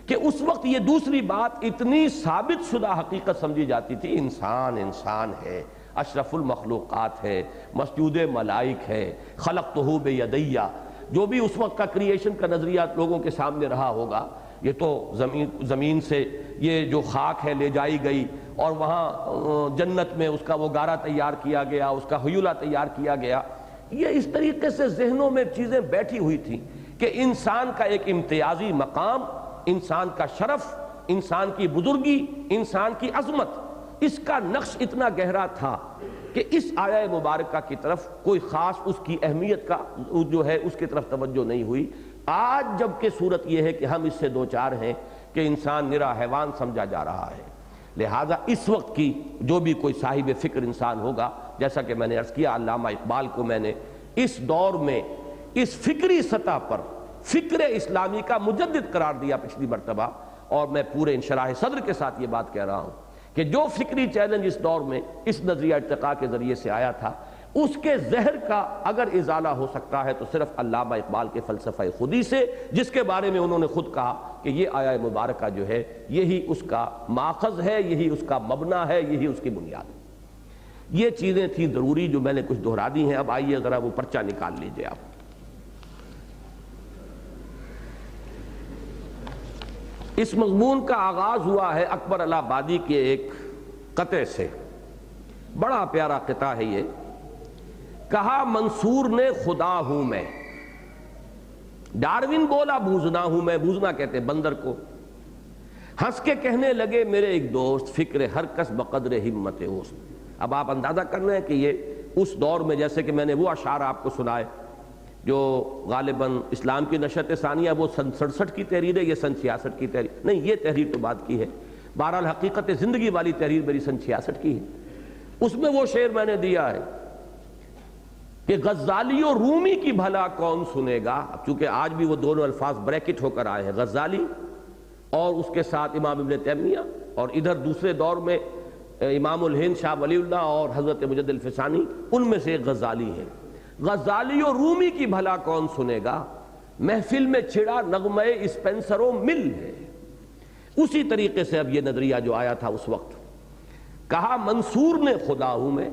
[SPEAKER 1] کہ اس وقت یہ دوسری بات اتنی ثابت شدہ حقیقت سمجھی جاتی تھی، انسان انسان ہے، اشرف المخلوقات ہے، مسجود ملائک ہے، خلقتہ بیدیہ، جو بھی اس وقت کا کریشن کا نظریہ لوگوں کے سامنے رہا ہوگا، یہ تو زمین سے یہ جو خاک ہے لے جائی گئی اور وہاں جنت میں اس کا وہ گارہ تیار کیا گیا، اس کا حیولہ تیار کیا گیا۔ یہ اس طریقے سے ذہنوں میں چیزیں بیٹھی ہوئی تھیں کہ انسان کا ایک امتیازی مقام، انسان کا شرف، انسان کی بزرگی، انسان کی عظمت، اس کا نقش اتنا گہرا تھا کہ اس آیہ مبارکہ کی طرف کوئی خاص اس کی اہمیت کا جو ہے اس کی طرف توجہ نہیں ہوئی۔ آج جب کہ صورت یہ ہے کہ ہم اس سے دوچار ہیں کہ انسان نرا حیوان سمجھا جا رہا ہے، لہٰذا اس وقت کی جو بھی کوئی صاحب فکر انسان ہوگا، جیسا کہ میں نے عرض کیا، علامہ اقبال کو میں نے اس دور میں اس فکری سطح پر فکر اسلامی کا مجدد قرار دیا پچھلی مرتبہ، اور میں پورے انشراح صدر کے ساتھ یہ بات کہہ رہا ہوں کہ جو فکری چیلنج اس دور میں اس نظریہ ارتقاء کے ذریعے سے آیا تھا، اس کے زہر کا اگر ازالہ ہو سکتا ہے تو صرف علامہ اقبال کے فلسفہ خودی سے، جس کے بارے میں انہوں نے خود کہا کہ یہ آیہ مبارکہ جو ہے یہی اس کا ماخذ ہے، یہی اس کا مبنی ہے، یہی اس کی بنیاد ہے۔ یہ چیزیں تھیں ضروری جو میں نے کچھ دہرا دی ہیں۔ اب آئیے ذرا وہ پرچہ نکال لیجئے آپ۔ اس مضمون کا آغاز ہوا ہے اکبر الہٰبادی کے ایک قطعے سے، بڑا پیارا قطعہ ہے یہ۔ کہا منصور نے خدا ہوں میں، ڈاروین بولا بوزنا ہوں میں، بوزنا کہتے بندر کو، ہنس کے کہنے لگے میرے ایک دوست، فکر ہر کس بقدر ہمت اوست۔ اب آپ اندازہ کر رہے ہیں کہ یہ اس دور میں، جیسے کہ میں نے وہ اشعار آپ کو سنائے جو غالباً اسلام کی نشت ثانیہ وہ سن 67 کی تحریر ہے، یہ سن 66 کی تحریر نہیں، یہ تحریر تو بعد کی ہے، بہرحال حقیقت زندگی والی تحریر میری سن 66 کی ہے۔ اس میں وہ شعر میں نے دیا ہے کہ غزالی و رومی کی بھلا کون سنے گا، چونکہ آج بھی وہ دونوں الفاظ بریکٹ ہو کر آئے ہیں، غزالی اور اس کے ساتھ امام ابن تیمیہ، اور ادھر دوسرے دور میں امام الہند شاہ ولی اللہ اور حضرت مجد الفسانی، ان میں سے ایک غزالی ہے۔ غزالی و رومی کی بھلا کون سنے گا، محفل میں چھڑا نغمہ اسپینسر و مل ہے۔ اسی طریقے سے اب یہ نظریہ جو آیا تھا اس وقت، کہا منصور نے خدا ہوں میں،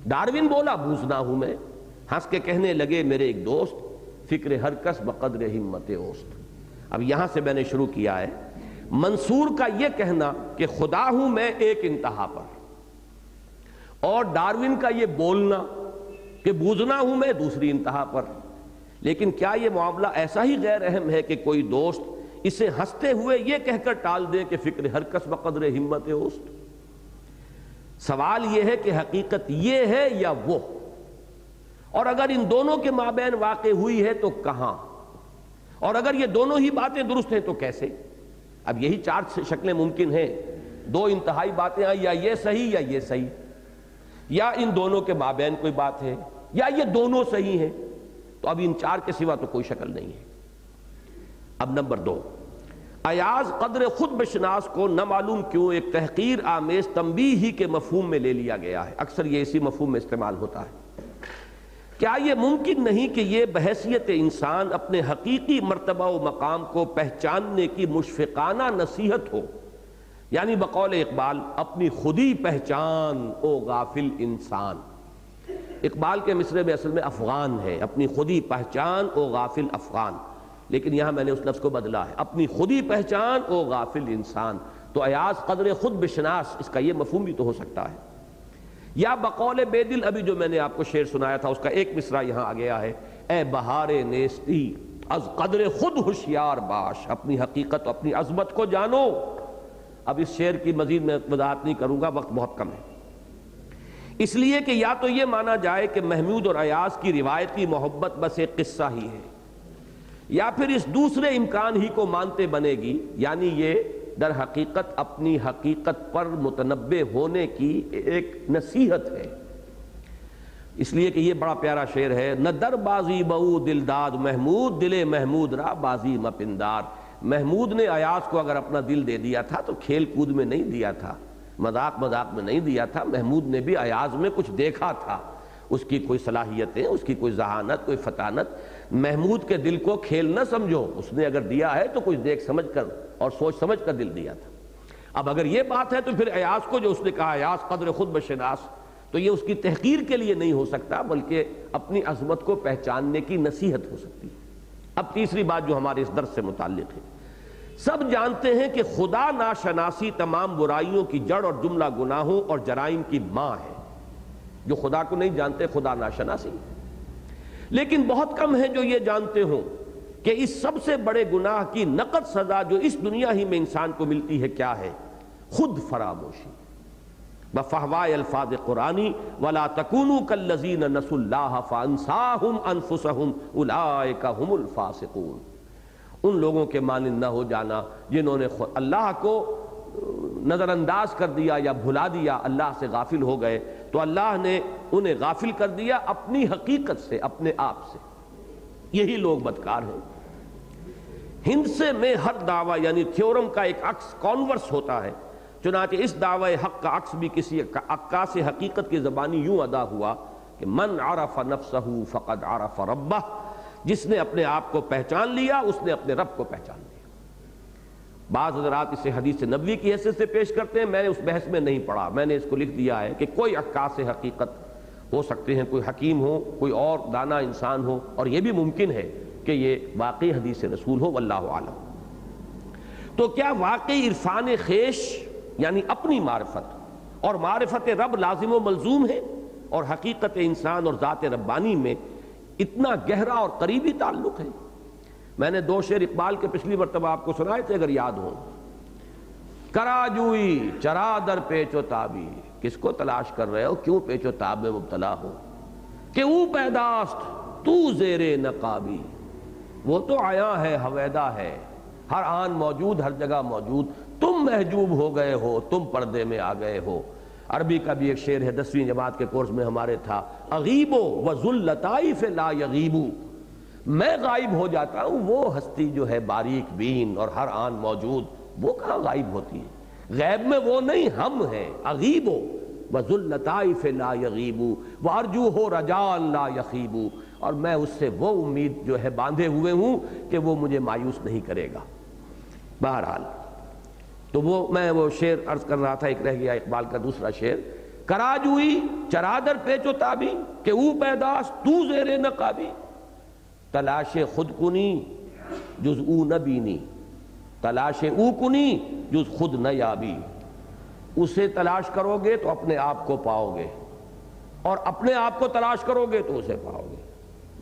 [SPEAKER 1] ڈاروین بولا بوزنا ہوں میں، ہنس کے کہنے لگے میرے ایک دوست، فکر ہر کس بقدر ہمت اوست۔ اب یہاں سے میں نے شروع کیا ہے، منصور کا یہ کہنا کہ خدا ہوں میں ایک انتہا پر، اور ڈارون کا یہ بولنا کہ بوزنا ہوں میں دوسری انتہا پر. لیکن کیا یہ معاملہ ایسا ہی غیر اہم ہے کہ کوئی دوست اسے ہنستے ہوئے یہ کہہ کر ٹال دے کہ فکر ہر کس بقدر ہمت اوست؟ سوال یہ ہے کہ حقیقت یہ ہے یا وہ، اور اگر ان دونوں کے مابین واقع ہوئی ہے تو کہاں، اور اگر یہ دونوں ہی باتیں درست ہیں تو کیسے؟ اب یہی چار شکلیں ممکن ہیں، دو انتہائی باتیں ہیں، یا یہ صحیح یا یہ صحیح، یا ان دونوں کے مابین کوئی بات ہے، یا یہ دونوں صحیح ہیں. تو اب ان چار کے سوا تو کوئی شکل نہیں ہے. اب نمبر 2، ایاز قدر خود بشناس کو نہ معلوم کیوں ایک تحقیر آمیز تنبیہ ہی کے مفہوم میں لے لیا گیا ہے. اکثر یہ اسی مفہوم میں استعمال ہوتا ہے. کیا یہ ممکن نہیں کہ یہ بحیثیت انسان اپنے حقیقی مرتبہ و مقام کو پہچاننے کی مشفقانہ نصیحت ہو؟ یعنی بقول اقبال، اپنی خودی پہچان او غافل انسان. اقبال کے مصرے میں اصل میں افغان ہے، اپنی خودی پہچان او غافل افغان، لیکن یہاں میں نے اس لفظ کو بدلا ہے، اپنی خودی پہچان او غافل انسان. تو ایاز قدر خود بشناس، اس کا یہ مفہوم بھی تو ہو سکتا ہے. یا بقول بے دل، ابھی جو میں نے آپ کو شعر سنایا تھا اس کا ایک مصرع یہاں آ گیا ہے، اے بہار نیستی از قدر خود ہوشیار باش، اپنی حقیقت اپنی عظمت کو جانو. اب اس شعر کی مزید میں وضاحت نہیں کروں گا، وقت بہت کم ہے. اس لیے کہ یا تو یہ مانا جائے کہ محمود اور ایاز کی روایتی محبت بس ایک قصہ ہی ہے، یا پھر اس دوسرے امکان ہی کو مانتے بنے گی، یعنی یہ در حقیقت اپنی حقیقت پر متنبع ہونے کی ایک نصیحت ہے. اس لیے کہ یہ بڑا پیارا شعر ہے، نہ در بازی بہو دلداد محمود، دل محمود را بازی مپندار. محمود نے ایاز کو اگر اپنا دل دے دیا تھا تو کھیل کود میں نہیں دیا تھا، مذاق میں نہیں دیا تھا. محمود نے بھی ایاز میں کچھ دیکھا تھا، اس کی کوئی صلاحیتیں، اس کی کوئی ذہانت، کوئی فطانت. محمود کے دل کو کھیل نہ سمجھو، اس نے اگر دیا ہے تو کچھ دیکھ سمجھ کر اور سوچ سمجھ کر دل دیا تھا. اب اگر یہ بات ہے تو پھر ایاز کو جو اس نے کہا ایاز قدر خود بشناس، تو یہ اس کی تحقیر کے لیے نہیں ہو سکتا بلکہ اپنی عظمت کو پہچاننے کی نصیحت ہو سکتی ہے. اب تیسری بات جو ہمارے اس درس سے متعلق ہے، سب جانتے ہیں کہ خدا ناشناسی تمام برائیوں کی جڑ اور جملہ گناہوں اور جرائم کی ماں ہے. جو خدا کو نہیں جانتے خدا ناشناسی. لیکن بہت کم ہیں جو یہ جانتے ہوں کہ اس سب سے بڑے گناہ کی نقد سزا جو اس دنیا ہی میں انسان کو ملتی ہے کیا ہے؟ خود فراموشی. بفہوائے الفاظ قرآنی وَلَا تَكُونُوا كَالَّذِينَ نَسُوا اللَّهَ فَأَنسَاهُمْ أَنفُسَهُمْ أُولَٰئِكَ هُمُ الْفَاسِقُونَ. ان لوگوں کے مانند نہ ہو جانا جنہوں نے اللہ کو نظر انداز کر دیا یا بھلا دیا، اللہ سے غافل ہو گئے، تو اللہ نے انہیں غافل کر دیا اپنی حقیقت سے، اپنے آپ سے. یہی لوگ بدکار ہیں. ہند سے میں ہر دعویٰ یعنی تھیورم کا ایک عکس کانورس ہوتا ہے، چنانچہ اس دعوی حق کا عکس بھی کسی عکاس حقیقت کی زبانی یوں ادا ہوا کہ من عرف نفسہ فقد عرف ربہ، جس نے اپنے آپ کو پہچان لیا اس نے اپنے رب کو پہچان لیا. بعض حضرات اسے حدیث نبوی کی حیثیت سے پیش کرتے ہیں، میں نے اس بحث میں نہیں پڑھا، میں نے اس کو لکھ دیا ہے کہ کوئی عکاس حقیقت ہو سکتے ہیں، کوئی حکیم ہو، کوئی اور دانا انسان ہو، اور یہ بھی ممکن ہے کہ یہ واقعی حدیث رسول ہو، واللہ عالم. تو کیا واقعی عرفان خیش یعنی اپنی معرفت اور معرفت رب لازم و ملزوم ہے، اور حقیقت انسان اور ذات ربانی میں اتنا گہرا اور قریبی تعلق ہے؟ میں نے دو شعر اقبال کے پچھلی مرتبہ آپ کو سنائے تھے اگر یاد ہوں. کرا جوئی چرا در پیچ و تابی، کس کو تلاش کر رہے ہو، کیوں پیچ و تاب میں مبتلا ہو؟ کہ او پیداست تو زیر نقابی، وہ تو آیا ہے ہویدا ہے، ہر آن موجود ہر جگہ موجود، تم محجوب ہو گئے ہو، تم پردے میں آ گئے ہو. عربی کا بھی ایک شعر ہے 10ویں جماعت کے کورس میں ہمارے تھا، اغیبو وذو اللطائف لا یغیبو، میں غائب ہو جاتا ہوں، وہ ہستی جو ہے باریک بین اور ہر آن موجود وہ کہاں غائب ہوتی ہے؟ غیب میں وہ نہیں، ہم ہیں. اغیبو وذو اللطائف لا یغیبو وارجوہ رجاء لا یخیبو، اور میں اس سے وہ امید جو ہے باندھے ہوئے ہوں کہ وہ مجھے مایوس نہیں کرے گا. بہرحال تو میں وہ شعر عرض کر رہا تھا، ایک رہ گیا اقبال کا دوسرا شعر، کرا جوئی چرادر پیچ و تابی کہ او پیداست تو زیر نقابی، تلاش خود کنی جز او نبینی، تلاش او کنی جز خود نہ یابی. اسے تلاش کرو گے تو اپنے آپ کو پاؤ گے، اور اپنے آپ کو تلاش کرو گے تو اسے پاؤ گے۔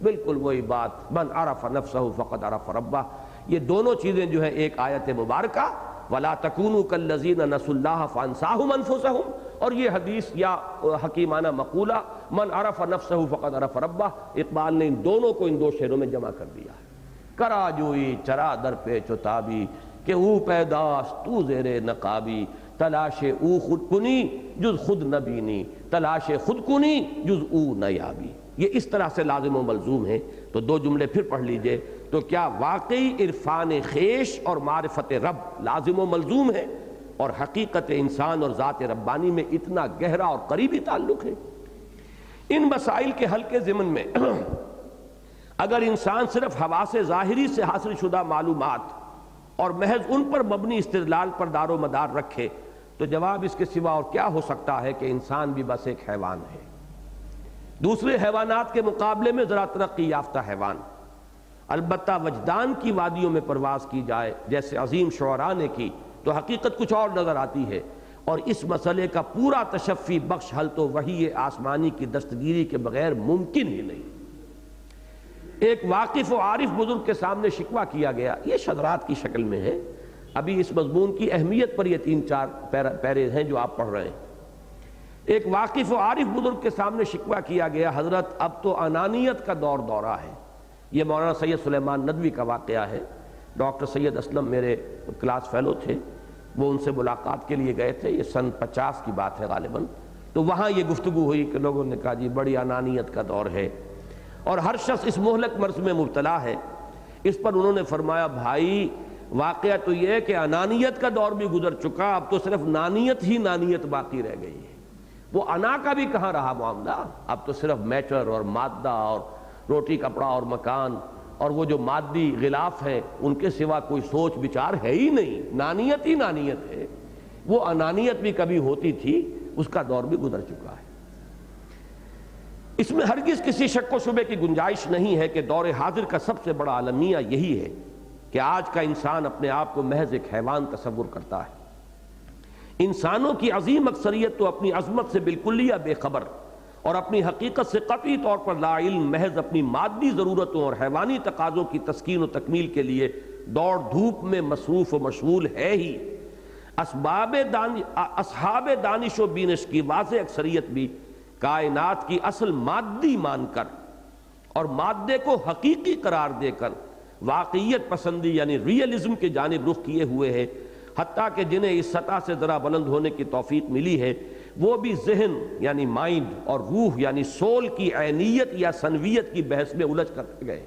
[SPEAKER 1] بالکل وہی بات، من عرف نفسہ فقد عرف ربہ، یہ دونوں چیزیں جو ہے ایک آیت مبارکہ وَلَا تَكُونُوا كَالَّذِينَ نَسُوا اللَّهَ فَأَنسَاهُمْ أَنفُسَهُمْ، اور یہ حدیث یا حکیمانہ مقولہ من عرف نفسہ فقد عرف ربہ، اقبال نے ان دونوں کو ان دو شعروں میں جمع کر دیا ہے۔ کرا جوئی چرا در پیچ و تابی، کہ او پیداست تو زیر نقابی، تلاش او خود کنی جز خود نبینی، تلاش خود کنی جز او نیابی۔ یہ اس طرح سے لازم و ملزوم ہے۔ تو دو جملے پھر پڑھ لیجئے، تو کیا واقعی عرفان خیش اور معرفت رب لازم و ملزوم ہے، اور حقیقت انسان اور ذات ربانی میں اتنا گہرا اور قریبی تعلق ہے؟ ان مسائل کے حل کے ضمن میں اگر انسان صرف حواس ظاہری سے حاصل شدہ معلومات اور محض ان پر مبنی استدلال پر دار و مدار رکھے تو جواب اس کے سوا اور کیا ہو سکتا ہے کہ انسان بھی بس ایک حیوان ہے، دوسرے حیوانات کے مقابلے میں ذرا ترقی یافتہ حیوان۔ البتہ وجدان کی وادیوں میں پرواز کی جائے جیسے عظیم شعراء نے کی تو حقیقت کچھ اور نظر آتی ہے، اور اس مسئلے کا پورا تشفی بخش حل تو وحی آسمانی کی دستگیری کے بغیر ممکن ہی نہیں۔ ایک واقف و عارف بزرگ کے سامنے شکوہ کیا گیا، یہ شذرات کی شکل میں ہے، ابھی اس مضمون کی اہمیت پر یہ 3-4 پیرے ہیں جو آپ پڑھ رہے ہیں۔ ایک واقف و عارف بزرگ کے سامنے شکوہ کیا گیا، حضرت اب تو انانیت کا دورہ ہے۔ یہ مولانا سید سلیمان ندوی کا واقعہ ہے۔ ڈاکٹر سید اسلم میرے کلاس فیلو تھے، وہ ان سے ملاقات کے لیے گئے تھے، یہ سن 50 کی بات ہے غالباً، تو وہاں یہ گفتگو ہوئی کہ لوگوں نے کہا جی بڑی انانیت کا دور ہے اور ہر شخص اس مہلک مرض میں مبتلا ہے۔ اس پر انہوں نے فرمایا بھائی واقعہ تو یہ ہے کہ انانیت کا دور بھی گزر چکا، اب تو صرف نانیت ہی نانیت باقی رہ گئی ہے۔ وہ انا کا بھی کہاں رہا معاملہ، اب تو صرف میٹر اور مادہ اور روٹی کپڑا اور مکان اور وہ جو مادی غلاف ہیں ان کے سوا کوئی سوچ بچار ہے ہی نہیں، نانیت ہی نانیت ہے۔ وہ انانیت بھی کبھی ہوتی تھی، اس کا دور بھی گزر چکا ہے۔ اس میں ہرگز کسی شک و شبے کی گنجائش نہیں ہے کہ دور حاضر کا سب سے بڑا المیہ یہی ہے کہ آج کا انسان اپنے آپ کو محض ایک حیوان تصور کرتا ہے۔ انسانوں کی عظیم اکثریت تو اپنی عظمت سے بالکلیہ بے خبر اور اپنی حقیقت سے قطعی طور پر لا علم، محض اپنی مادی ضرورتوں اور حیوانی تقاضوں کی تسکین و تکمیل کے لیے دوڑ دھوپ میں مصروف و مشغول ہے ہی۔ اصحاب دانش و بینش کی واضح اکثریت بھی کائنات کی اصل مادی مان کر اور مادے کو حقیقی قرار دے کر واقعیت پسندی یعنی ریئلزم کی جانب رخ کیے ہوئے ہے، حتیٰ کہ جنہیں اس سطح سے ذرا بلند ہونے کی توفیق ملی ہے وہ بھی ذہن یعنی مائنڈ اور روح یعنی سول کی عینیت یا سنویت کی بحث میں الجھ کر گئے۔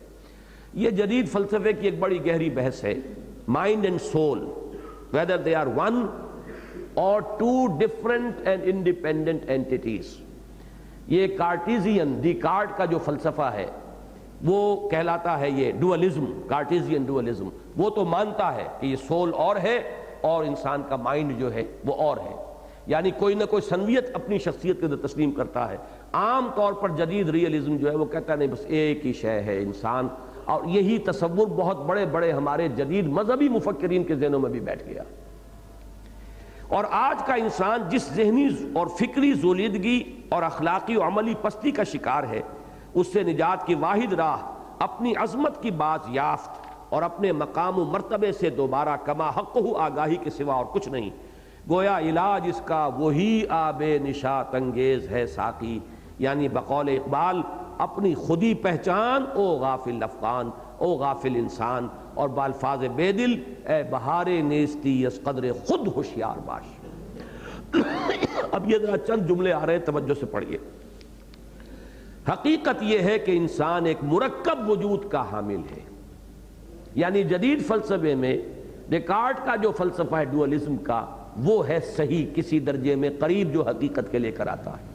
[SPEAKER 1] یہ جدید فلسفے کی ایک بڑی گہری بحث ہے، mind and civil whether they are one or two different and independent entities۔ یہ کارٹیزین ڈیکارٹ کا جو فلسفہ ہے وہ کہلاتا ہے یہ ڈوئلزم، کارٹیزین ڈوئلزم۔ وہ تو مانتا ہے کہ یہ سول اور ہے اور انسان کا مائنڈ جو ہے وہ اور ہے، یعنی کوئی نہ کوئی سنویت اپنی شخصیت کے اندر تسلیم کرتا ہے۔ عام طور پر جدید ریئلزم جو ہے وہ کہتا ہے نہیں بس ایک ہی شے ہے انسان، اور یہی تصور بہت بڑے بڑے ہمارے جدید مذہبی مفکرین کے ذہنوں میں بھی بیٹھ گیا۔ اور آج کا انسان جس ذہنی اور فکری زولیدگی اور اخلاقی و عملی پستی کا شکار ہے، اس سے نجات کی واحد راہ اپنی عظمت کی باز یافت اور اپنے مقام و مرتبے سے دوبارہ کما حق آگاہی کے سوا اور کچھ نہیں۔ گویا علاج اس کا وہی آب نشاط انگیز ہے ساقی، یعنی بقول اقبال اپنی خودی پہچان او غافل افغان، او غافل انسان، اور بالفاظ بے دل اے بہار نیستی اس قدر خود ہوشیار باش۔ اب یہ ذرا چند جملے آ رہے ہیں، توجہ سے پڑھیے۔ حقیقت یہ ہے کہ انسان ایک مرکب وجود کا حامل ہے، یعنی جدید فلسفے میں ڈیکارٹ کا جو فلسفہ ہے ڈوئلزم کا وہ ہے صحیح کسی درجے میں قریب جو حقیقت کے لے کر آتا ہے،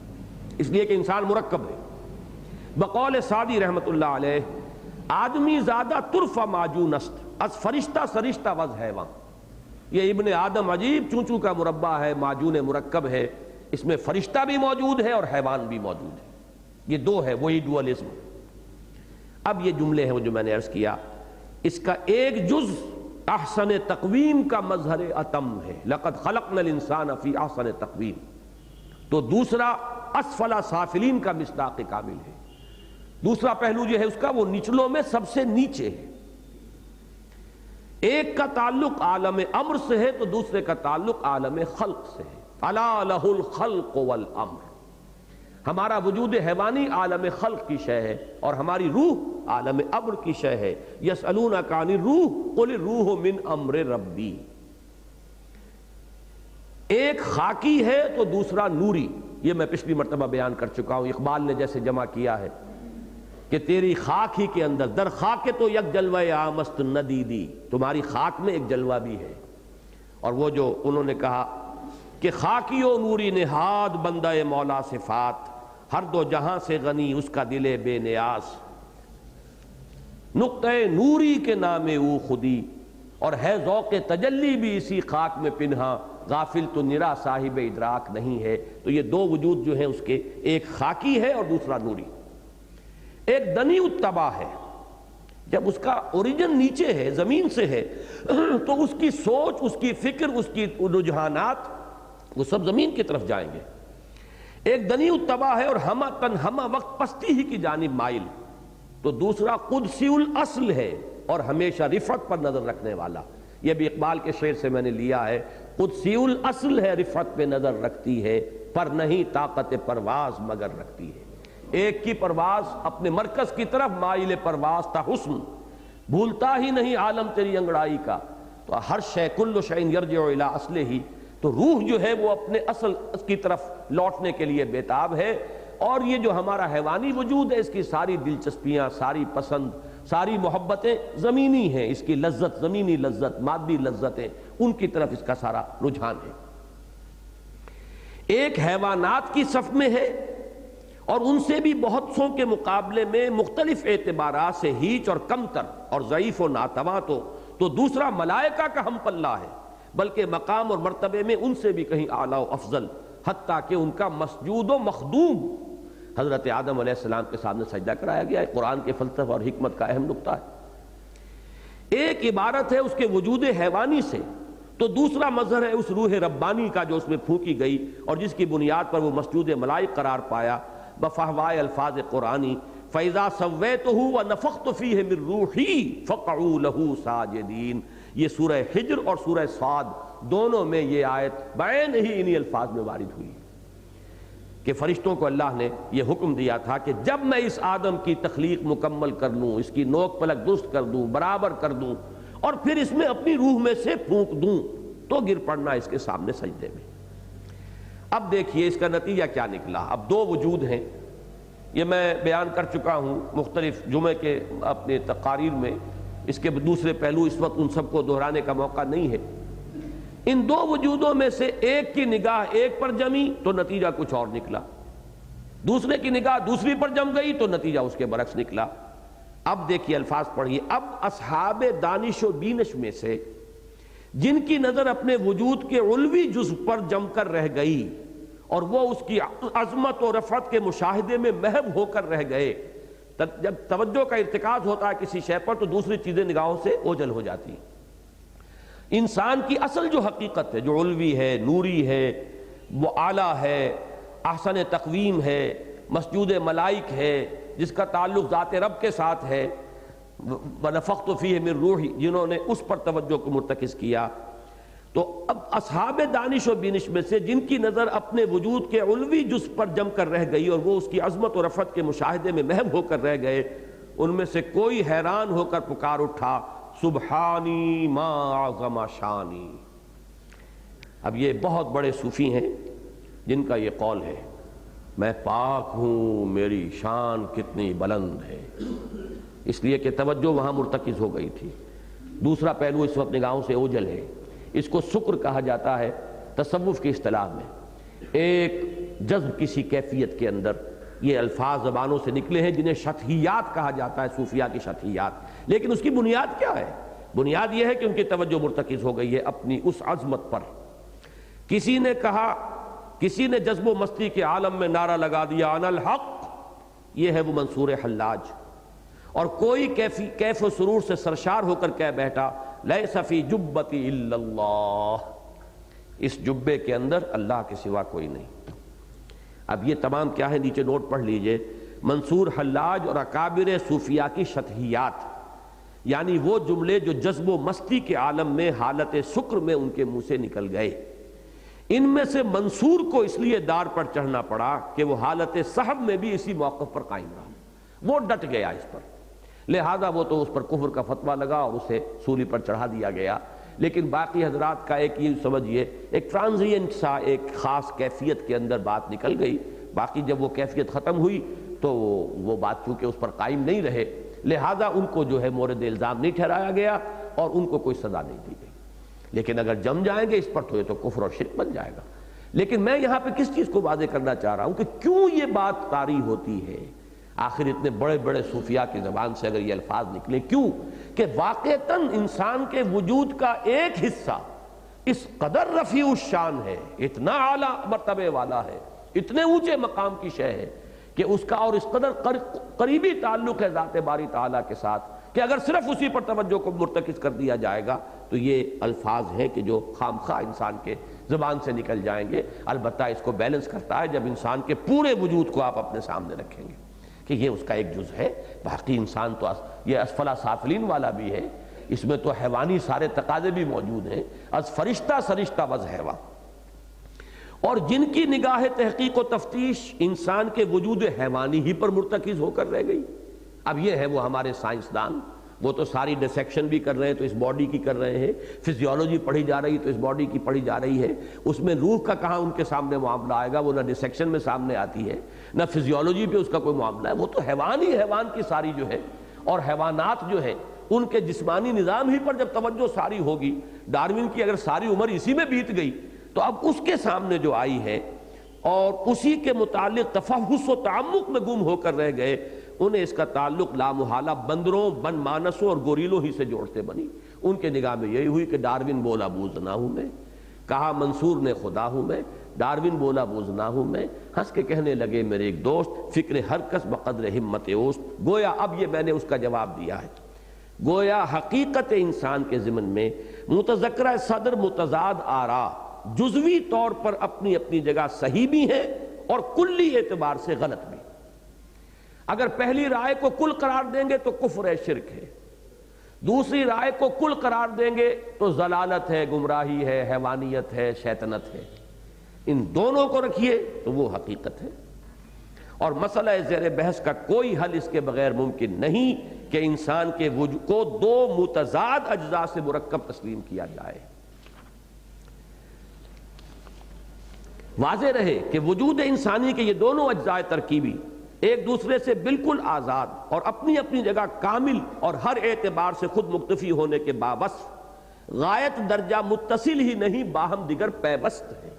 [SPEAKER 1] اس لیے کہ انسان مرکب ہے۔ بقول سعدی رحمت اللہ علیہ آدمی زادہ طرف معجون است از فرشتہ سرشتہ وز حیوان۔ یہ ابن آدم عجیب چونچو کا مربع ہے، معجون مرکب ہے، اس میں فرشتہ بھی موجود ہے اور حیوان بھی موجود ہے، یہ دو ہے، وہی ڈوئلزم۔ اب یہ جملے ہیں وہ جو میں نے عرض کیا، اس کا ایک جز احسن تقویم کا مظہر اتم ہے، لقد خلقنا الانسان فی احسن تقویم، تو دوسرا اسفل سافلین کا مصداق کامل ہے۔ دوسرا پہلو جو ہے اس کا وہ نچلوں میں سب سے نیچے ہے۔ ایک کا تعلق عالم امر سے ہے تو دوسرے کا تعلق عالم خلق سے ہے۔ الا لہ الخلق والامر، ہمارا وجود حیوانی عالم خلق کی شے ہے اور ہماری روح عالم امر کی شے ہے۔ یسألونک عن الروح قل الروح من امر ربی، ایک خاکی ہے تو دوسرا نوری۔ یہ میں پچھلی مرتبہ بیان کر چکا ہوں، اقبال نے جیسے جمع کیا ہے کہ تیری خاک ہی کے اندر در خاک تو یک جلوہ آمست ندیدی، تمہاری خاک میں ایک جلوہ بھی ہے۔ اور وہ جو انہوں نے کہا کہ خاکی و نوری نہاد بندہ مولا صفات، ہر دو جہاں سے غنی اس کا دل بے نیاز، نقطہ نوری کے نام او خودی، اور ہے ذوق تجلی بھی اسی خاک میں پنہاں، غافل تو نرا صاحب ادراک نہیں ہے۔ تو یہ دو وجود جو ہیں اس کے، ایک خاکی ہے اور دوسرا نوری۔ ایک دنی التبا ہے، جب اس کا اوریجن نیچے ہے، زمین سے ہے، تو اس کی سوچ، اس کی فکر، اس کی رجحانات وہ سب زمین کی طرف جائیں گے۔ ایک دنی التبا ہے اور ہمہ تن ہمہ وقت پستی ہی کی جانب مائل، تو دوسرا قدسی الاصل ہے اور ہمیشہ رفعت پر نظر رکھنے والا۔ یہ بھی اقبال کے شعر سے میں نے لیا ہے، قدسی الاصل ہے رفعت پہ نظر رکھتی ہے، پر نہیں طاقت پرواز مگر رکھتی ہے۔ ایک کی پرواز اپنے مرکز کی طرف مائل پرواز تھا حسن، بھولتا ہی نہیں عالم تیری انگڑائی کا، تو ہر شے کل شیء یرجع الی اصلہ، تو روح جو ہے وہ اپنے اصل کی طرف لوٹنے کے لیے بیتاب ہے۔ اور یہ جو ہمارا حیوانی وجود ہے، اس کی ساری دلچسپیاں، ساری پسند، ساری محبتیں زمینی ہیں، اس کی لذت، زمینی لذت، مادی لذتیں، ان کی طرف اس کا سارا رجحان ہے۔ ایک حیوانات کی صف میں ہے اور ان سے بھی بہت سو کے مقابلے میں مختلف اعتبارات سے ہیچ اور کمتر اور ضعیف و ناتواں، تو دوسرا ملائکہ کا ہم پلہ ہے، بلکہ مقام اور مرتبے میں ان سے بھی کہیں اعلیٰ و افضل، حتیٰ کہ ان کا مسجود و مخدوم حضرت آدم علیہ السلام کے سامنے سجدہ کرایا گیا ہے۔ قرآن کے فلسفہ اور حکمت کا اہم نقطہ ہے۔ ایک عبارت ہے اس کے وجود حیوانی سے، تو دوسرا مظہر ہے اس روح ربانی کا جو اس میں پھونکی گئی اور جس کی بنیاد پر وہ مسجود ملائک قرار پایا بفہوائے الفاظ قرآنی۔ فَإِذَا سَوَّيْتُهُ وَنَفَخْتُ فِيهِ مِن رُوحِي فَقَعُوا لَهُ سَاجِدِينَ۔ یہ سورہ حجر اور سورہ صاد دونوں میں یہ آیت بعین ہی انہی الفاظ میں وارد ہوئی کہ فرشتوں کو اللہ نے یہ حکم دیا تھا کہ جب میں اس آدم کی تخلیق مکمل کر لوں، اس کی نوک پلک درست کر دوں، برابر کر دوں، اور پھر اس میں اپنی روح میں سے پھونک دوں، تو گر پڑنا اس کے سامنے سجدے میں۔ اب دیکھیے اس کا نتیجہ کیا نکلا۔ اب دو وجود ہیں، یہ میں بیان کر چکا ہوں مختلف جمعے کے اپنے تقاریر میں، اس کے دوسرے پہلو اس وقت ان سب کو دہرانے کا موقع نہیں ہے۔ ان دو وجودوں میں سے ایک کی نگاہ ایک پر جمی تو نتیجہ کچھ اور نکلا، دوسرے کی نگاہ دوسری پر جم گئی تو نتیجہ اس کے برعکس نکلا۔ اب دیکھیے الفاظ پڑھیے۔ اب اصحاب دانش و بینش میں سے جن کی نظر اپنے وجود کے علوی جزء پر جم کر رہ گئی اور وہ اس کی عظمت و رفعت کے مشاہدے میں محو ہو کر رہ گئے، جب توجہ کا ارتکاز ہوتا ہے کسی شے پر تو دوسری چیزیں نگاہوں سے اوجھل ہو جاتی ہیں۔ انسان کی اصل جو حقیقت ہے، جو علوی ہے، نوری ہے، وہ اعلیٰ ہے، احسن تقویم ہے، مسجود ملائک ہے، جس کا تعلق ذات رب کے ساتھ ہے، وَنَفَخْتُ فِيهِ مِن رُوحِي، جنہوں نے اس پر توجہ کو مرتکز کیا۔ تو اب اصحاب دانش و بینش میں سے جن کی نظر اپنے وجود کے علوی جزء پر جم کر رہ گئی اور وہ اس کی عظمت و رفعت کے مشاہدے میں محو ہو کر رہ گئے، ان میں سے کوئی حیران ہو کر پکار اٹھا سبحانی ما اعظم شانی۔ اب یہ بہت بڑے صوفی ہیں جن کا یہ قول ہے، میں پاک ہوں، میری شان کتنی بلند ہے، اس لیے کہ توجہ وہاں مرتکز ہو گئی تھی۔ دوسرا پہلو اس وقت نگاہوں سے اوجھل ہے، اس کو سکر کہا جاتا ہے تصوف کی اصطلاح میں۔ ایک جذب کسی کیفیت کے اندر یہ الفاظ زبانوں سے نکلے ہیں جنہیں شطحیات کہا جاتا ہے، صوفیہ کی شطحیات، لیکن اس کی بنیاد کیا ہے؟ بنیاد یہ ہے کہ ان کی توجہ مرتکز ہو گئی ہے اپنی اس عظمت پر۔ کسی نے کہا، کسی نے جذب و مستی کے عالم میں نعرہ لگا دیا انا الحق، یہ ہے وہ منصور حلاج، اور کوئی کیف و سرور سے سرشار ہو کر کہہ بیٹھا لیس فی جبتی الا اللہ، اس جبے کے اندر اللہ کے سوا کوئی نہیں۔ اب یہ تمام کیا ہے، نیچے نوٹ پڑھ لیجئے، منصور حلاج اور اکابر صوفیہ کی شطحیات، یعنی وہ جملے جو جذب و مستی کے عالم میں حالت سکر میں ان کے منہ سے نکل گئے، ان میں سے منصور کو اس لیے دار پر چڑھنا پڑا کہ وہ حالت صحب میں بھی اسی موقف پر قائم رہا، وہ ڈٹ گیا اس پر، لہذا وہ تو اس پر کفر کا فتویٰ لگا اور اسے سولی پر چڑھا دیا گیا۔ لیکن باقی حضرات کا ایک یہ سمجھیے ایک ٹرانزینٹ سا ایک خاص کیفیت کے اندر بات نکل گئی، باقی جب وہ کیفیت ختم ہوئی تو وہ بات چونکہ اس پر قائم نہیں رہے، لہذا ان کو جو ہے مورد الزام نہیں ٹھہرایا گیا اور ان کو کوئی سزا نہیں دی گئی۔ لیکن اگر جم جائیں گے اس پر تو یہ تو کفر اور شرک بن جائے گا۔ لیکن میں یہاں پہ کس چیز کو واضح کرنا چاہ رہا ہوں کہ کیوں یہ بات طاری ہوتی ہے، آخر اتنے بڑے بڑے صوفیاء کی زبان سے اگر یہ الفاظ نکلے کیوں؟ کہ واقعتاً انسان کے وجود کا ایک حصہ اس قدر رفیع الشان ہے، اتنا اعلیٰ مرتبے والا ہے، اتنے اونچے مقام کی شے ہے کہ اس کا اور اس قدر قریبی تعلق ہے ذات باری تعالیٰ کے ساتھ کہ اگر صرف اسی پر توجہ کو مرتکز کر دیا جائے گا تو یہ الفاظ ہیں کہ جو خام خواہ انسان کے زبان سے نکل جائیں گے۔ البتہ اس کو بیلنس کرتا ہے جب انسان کے پورے وجود کو آپ اپنے سامنے رکھیں گے کہ یہ اس کا ایک جز ہے، باقی انسان تو یہ اسفلا سافلین والا بھی ہے، اس میں تو حیوانی سارے تقاضے بھی موجود ہیں، از فرشتہ سرشتہ وز حیوان، اور جن کی نگاہ تحقیق و تفتیش انسان کے وجود حیوانی ہی پر مرتکز ہو کر رہ گئی۔ اب یہ ہے وہ ہمارے سائنسدان، وہ تو ساری ڈسیکشن بھی کر رہے ہیں تو اس باڈی کی کر رہے ہیں، فزیولوجی پڑھی جا رہی تو اس باڈی کی پڑھی جا رہی ہے، اس میں روح کا کہاں ان کے سامنے معاملہ آئے گا، وہ نہ ڈسیکشن میں سامنے آتی ہے نہ فزیولوجی پہ اس کا کوئی معاملہ ہے، وہ تو حیوان ہی حیوان کی ساری جو ہے، اور حیوانات جو ہیں ان کے جسمانی نظام ہی پر جب توجہ ساری ہوگی، ڈارون کی اگر ساری عمر اسی میں بیت گئی تو اب اس کے سامنے جو آئی ہے اور اسی کے متعلق تفحص و تعمق میں گم ہو کر رہ گئے، انہیں اس کا تعلق لامحالہ بندروں، بن مانسوں اور گوریلوں ہی سے جوڑتے بنی۔ ان کے نگاہ میں یہی ہوئی کہ ڈارون بولا بوز نہ ہوں میں، کہا منصور نے خدا ہوں میں، ڈارون بولا بوز نہ ہوں میں، ہنس کے کہنے لگے میرے ایک دوست، فکر ہر کس بقدر ہمت اوست۔ گویا اب یہ میں نے اس کا جواب دیا ہے، گویا حقیقت انسان کے ضمن میں متذکرہ صدر متضاد آرا جزوی طور پر اپنی اپنی جگہ صحیح بھی ہیں اور کلی اعتبار سے غلط بھی۔ اگر پہلی رائے کو کل قرار دیں گے تو کفر ہے، شرک ہے، دوسری رائے کو کل قرار دیں گے تو ضلالت ہے، گمراہی ہے، حیوانیت ہے، شیطنت ہے۔ ان دونوں کو رکھیے تو وہ حقیقت ہے، اور مسئلہ زیر بحث کا کوئی حل اس کے بغیر ممکن نہیں کہ انسان کے وجود کو دو متضاد اجزاء سے مرکب تسلیم کیا جائے۔ واضح رہے کہ وجود انسانی کے یہ دونوں اجزاء ترکیبی ایک دوسرے سے بالکل آزاد اور اپنی اپنی جگہ کامل اور ہر اعتبار سے خود مکتفی ہونے کے باوصف غایت درجہ متصل ہی نہیں باہم دیگر پیوست ہے۔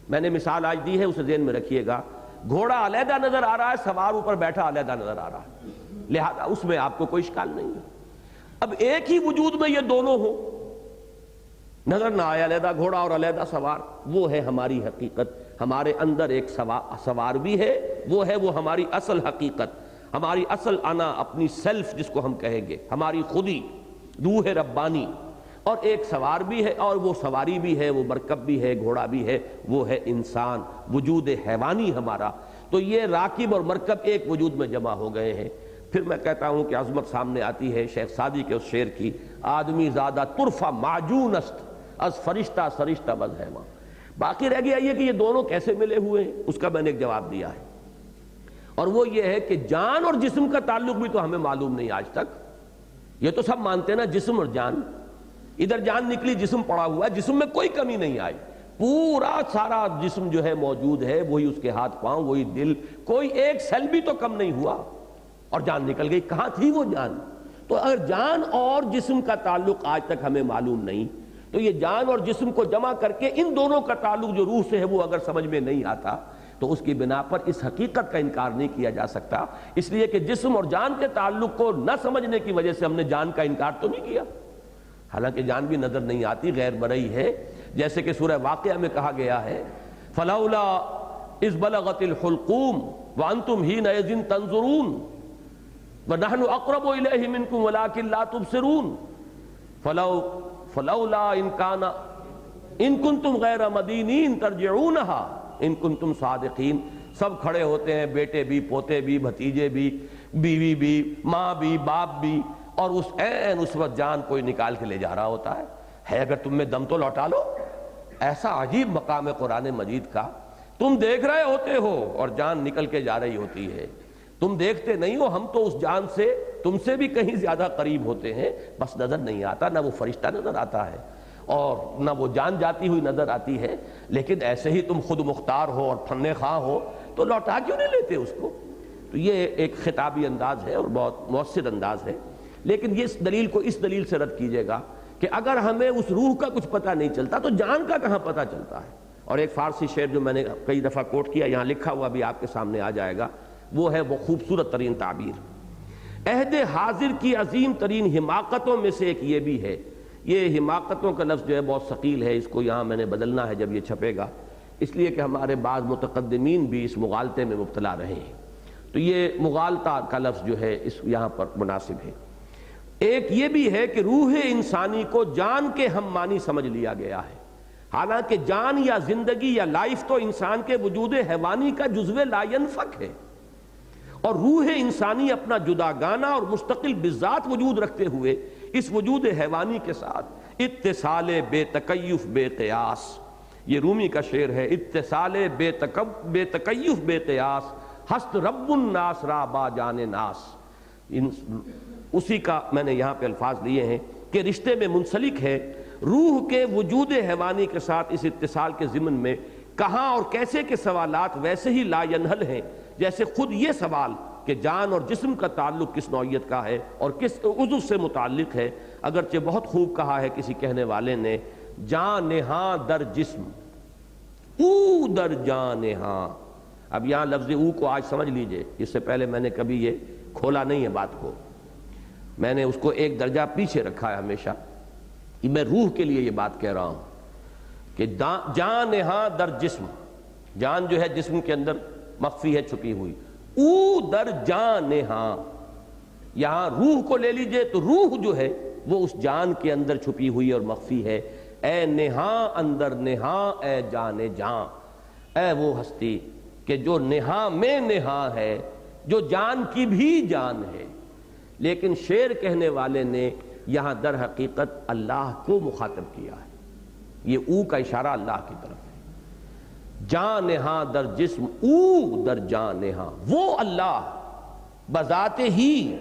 [SPEAKER 1] میں نے مثال آج دی ہے، اسے ذہن میں رکھیے گا۔ گھوڑا علیحدہ نظر آ رہا ہے، سوار اوپر بیٹھا علیحدہ نظر آ رہا ہے، لہذا اس میں آپ کو کوئی اشکال نہیں ہے۔ اب ایک ہی وجود میں یہ دونوں ہوں، نظر نہ آیا علیحدہ گھوڑا اور علیحدہ سوار، وہ ہے ہماری حقیقت۔ ہمارے اندر ایک سوار بھی ہے، وہ ہے وہ ہماری اصل حقیقت، ہماری اصل انا، اپنی سیلف جس کو ہم کہیں گے، ہماری خودی، روح ربانی، اور ایک سوار بھی ہے اور وہ سواری بھی ہے، وہ مرکب بھی ہے، گھوڑا بھی ہے، وہ ہے انسان، وجود حیوانی ہمارا۔ تو یہ راکب اور مرکب ایک وجود میں جمع ہو گئے ہیں۔ پھر میں کہتا ہوں کہ عظمت سامنے آتی ہے شیخ سعدی کے اس شعر کی، آدمی زادہ طرفہ معجون است از فرشتہ سرشتہ بز حیوان۔ باقی رہ گیا یہ کہ یہ دونوں کیسے ملے ہوئے ہیں، اس کا میں نے ایک جواب دیا ہے، اور وہ یہ ہے کہ جان اور جسم کا تعلق بھی تو ہمیں معلوم نہیں آج تک۔ یہ تو سب مانتے ہیں نا، جسم اور جان، ادھر جان نکلی جسم پڑا ہوا ہے، جسم میں کوئی کمی نہیں آئی، پورا سارا جسم جو ہے موجود ہے، وہی اس کے ہاتھ پاؤں، وہی دل، کوئی ایک سیل بھی تو کم نہیں ہوا، اور جان نکل گئی۔ کہاں تھی وہ جان؟ تو اگر جان اور جسم کا تعلق آج تک ہمیں معلوم نہیں تو یہ جان اور جسم کو جمع کر کے ان دونوں کا تعلق جو روح سے ہے وہ اگر سمجھ میں نہیں آتا تو اس کی بنا پر اس حقیقت کا انکار نہیں کیا جا سکتا، اس لیے کہ جسم اور جان کے تعلق کو نہ سمجھنے کی وجہ سے ہم نے جان کا انکار تو نہیں کیا، حالانکہ جان بھی نظر نہیں آتی، غیر مرئی ہے، جیسے کہ سورہ واقعہ میں کہا گیا ہے فلولا اذ بلغت الحلقوم وانتم حینئذ تنظرون ونحن اقرب الیہ منکم ولکن لا تبصرون فلولا ان کنتم غیر مدینین ترجعونها ان کنتم صادقین۔ سب کھڑے ہوتے ہیں، بیٹے بھی، پوتے بھی، بھتیجے بھی، بیوی بھی، ماں بھی، باپ بھی، اور اس وقت جان کوئی نکال کے لے جا رہا ہوتا ہے اگر تم میں دم تو لوٹا لو۔ ایسا عجیب مقام ہے قرآن مجید کا، تم دیکھ رہے ہوتے ہو اور جان نکل کے جا رہی ہوتی ہے، تم دیکھتے نہیں ہو، ہم تو اس جان سے تم سے بھی کہیں زیادہ قریب ہوتے ہیں، بس نظر نہیں آتا، نہ وہ فرشتہ نظر آتا ہے اور نہ وہ جان جاتی ہوئی نظر آتی ہے، لیکن ایسے ہی تم خود مختار ہو اور فن خواہ ہو تو لوٹا کیوں نہیں لیتے اس کو؟ تو یہ ایک خطابی انداز ہے اور بہت مؤثر انداز ہے، لیکن یہ اس دلیل کو اس دلیل سے رد کیجیے گا کہ اگر ہمیں اس روح کا کچھ پتہ نہیں چلتا تو جان کا کہاں پتہ چلتا ہے؟ اور ایک فارسی شعر جو میں نے کئی دفعہ کوٹ کیا، یہاں لکھا ہوا بھی آپ کے سامنے آ جائے گا، وہ ہے وہ خوبصورت ترین تعبیر۔ عہد حاضر کی عظیم ترین حماقتوں میں سے ایک یہ بھی ہے، یہ حماقتوں کا لفظ جو ہے بہت ثقیل ہے، اس کو یہاں میں نے بدلنا ہے جب یہ چھپے گا، اس لیے کہ ہمارے بعض متقدمین بھی اس مغالطے میں مبتلا رہے ہیں، تو یہ مغالطہ کا لفظ جو ہے اس یہاں پر مناسب ہے۔ ایک یہ بھی ہے کہ روح انسانی کو جان کے ہم معنی سمجھ لیا گیا ہے، حالانکہ جان یا زندگی یا لائف تو انسان کے وجود حیوانی کا جزو لا ینفک ہے، اور روح انسانی اپنا جداگانہ اور مستقل بذات وجود رکھتے ہوئے اس وجود حیوانی کے ساتھ اتصال بے تکیف بے قیاس، یہ رومی کا شعر ہے، اتصال بے تکیف بے قیاس ہست رب الناس را با جان ناس، اسی کا میں نے یہاں پہ الفاظ لیے ہیں کہ رشتے میں منسلک ہے روح کے وجود حیوانی کے ساتھ اس اتصال کے ضمن میں کہاں اور کیسے کے سوالات ویسے ہی لا ینحل ہیں جیسے خود یہ سوال کہ جان اور جسم کا تعلق کس نوعیت کا ہے اور کس عضو سے متعلق ہے، اگرچہ بہت خوب کہا ہے کسی کہنے والے نے، جان نہاں در جسم او در جان نہاں۔ اب یہاں لفظ او کو آج سمجھ لیجئے، اس سے پہلے میں نے کبھی یہ کھولا نہیں ہے بات کو، میں نے اس کو ایک درجہ پیچھے رکھا ہے ہمیشہ، میں روح کے لیے یہ بات کہہ رہا ہوں کہ جان نہاں در جسم، جان جو ہے جسم کے اندر مخفی ہے، چھپی ہوئی، او در جان نہاں، یہاں روح کو لے لیجئے تو روح جو ہے وہ اس جان کے اندر چھپی ہوئی اور مخفی ہے، اے نہاں اندر نہاں اے جان جان، اے وہ ہستی کہ جو نہاں میں نہاں ہے، جو جان کی بھی جان ہے، لیکن شعر کہنے والے نے یہاں در حقیقت اللہ کو مخاطب کیا ہے، یہ او کا اشارہ اللہ کی طرف ہے، جان نہاں در جسم او در جان نہاں، وہ اللہ بذات ہی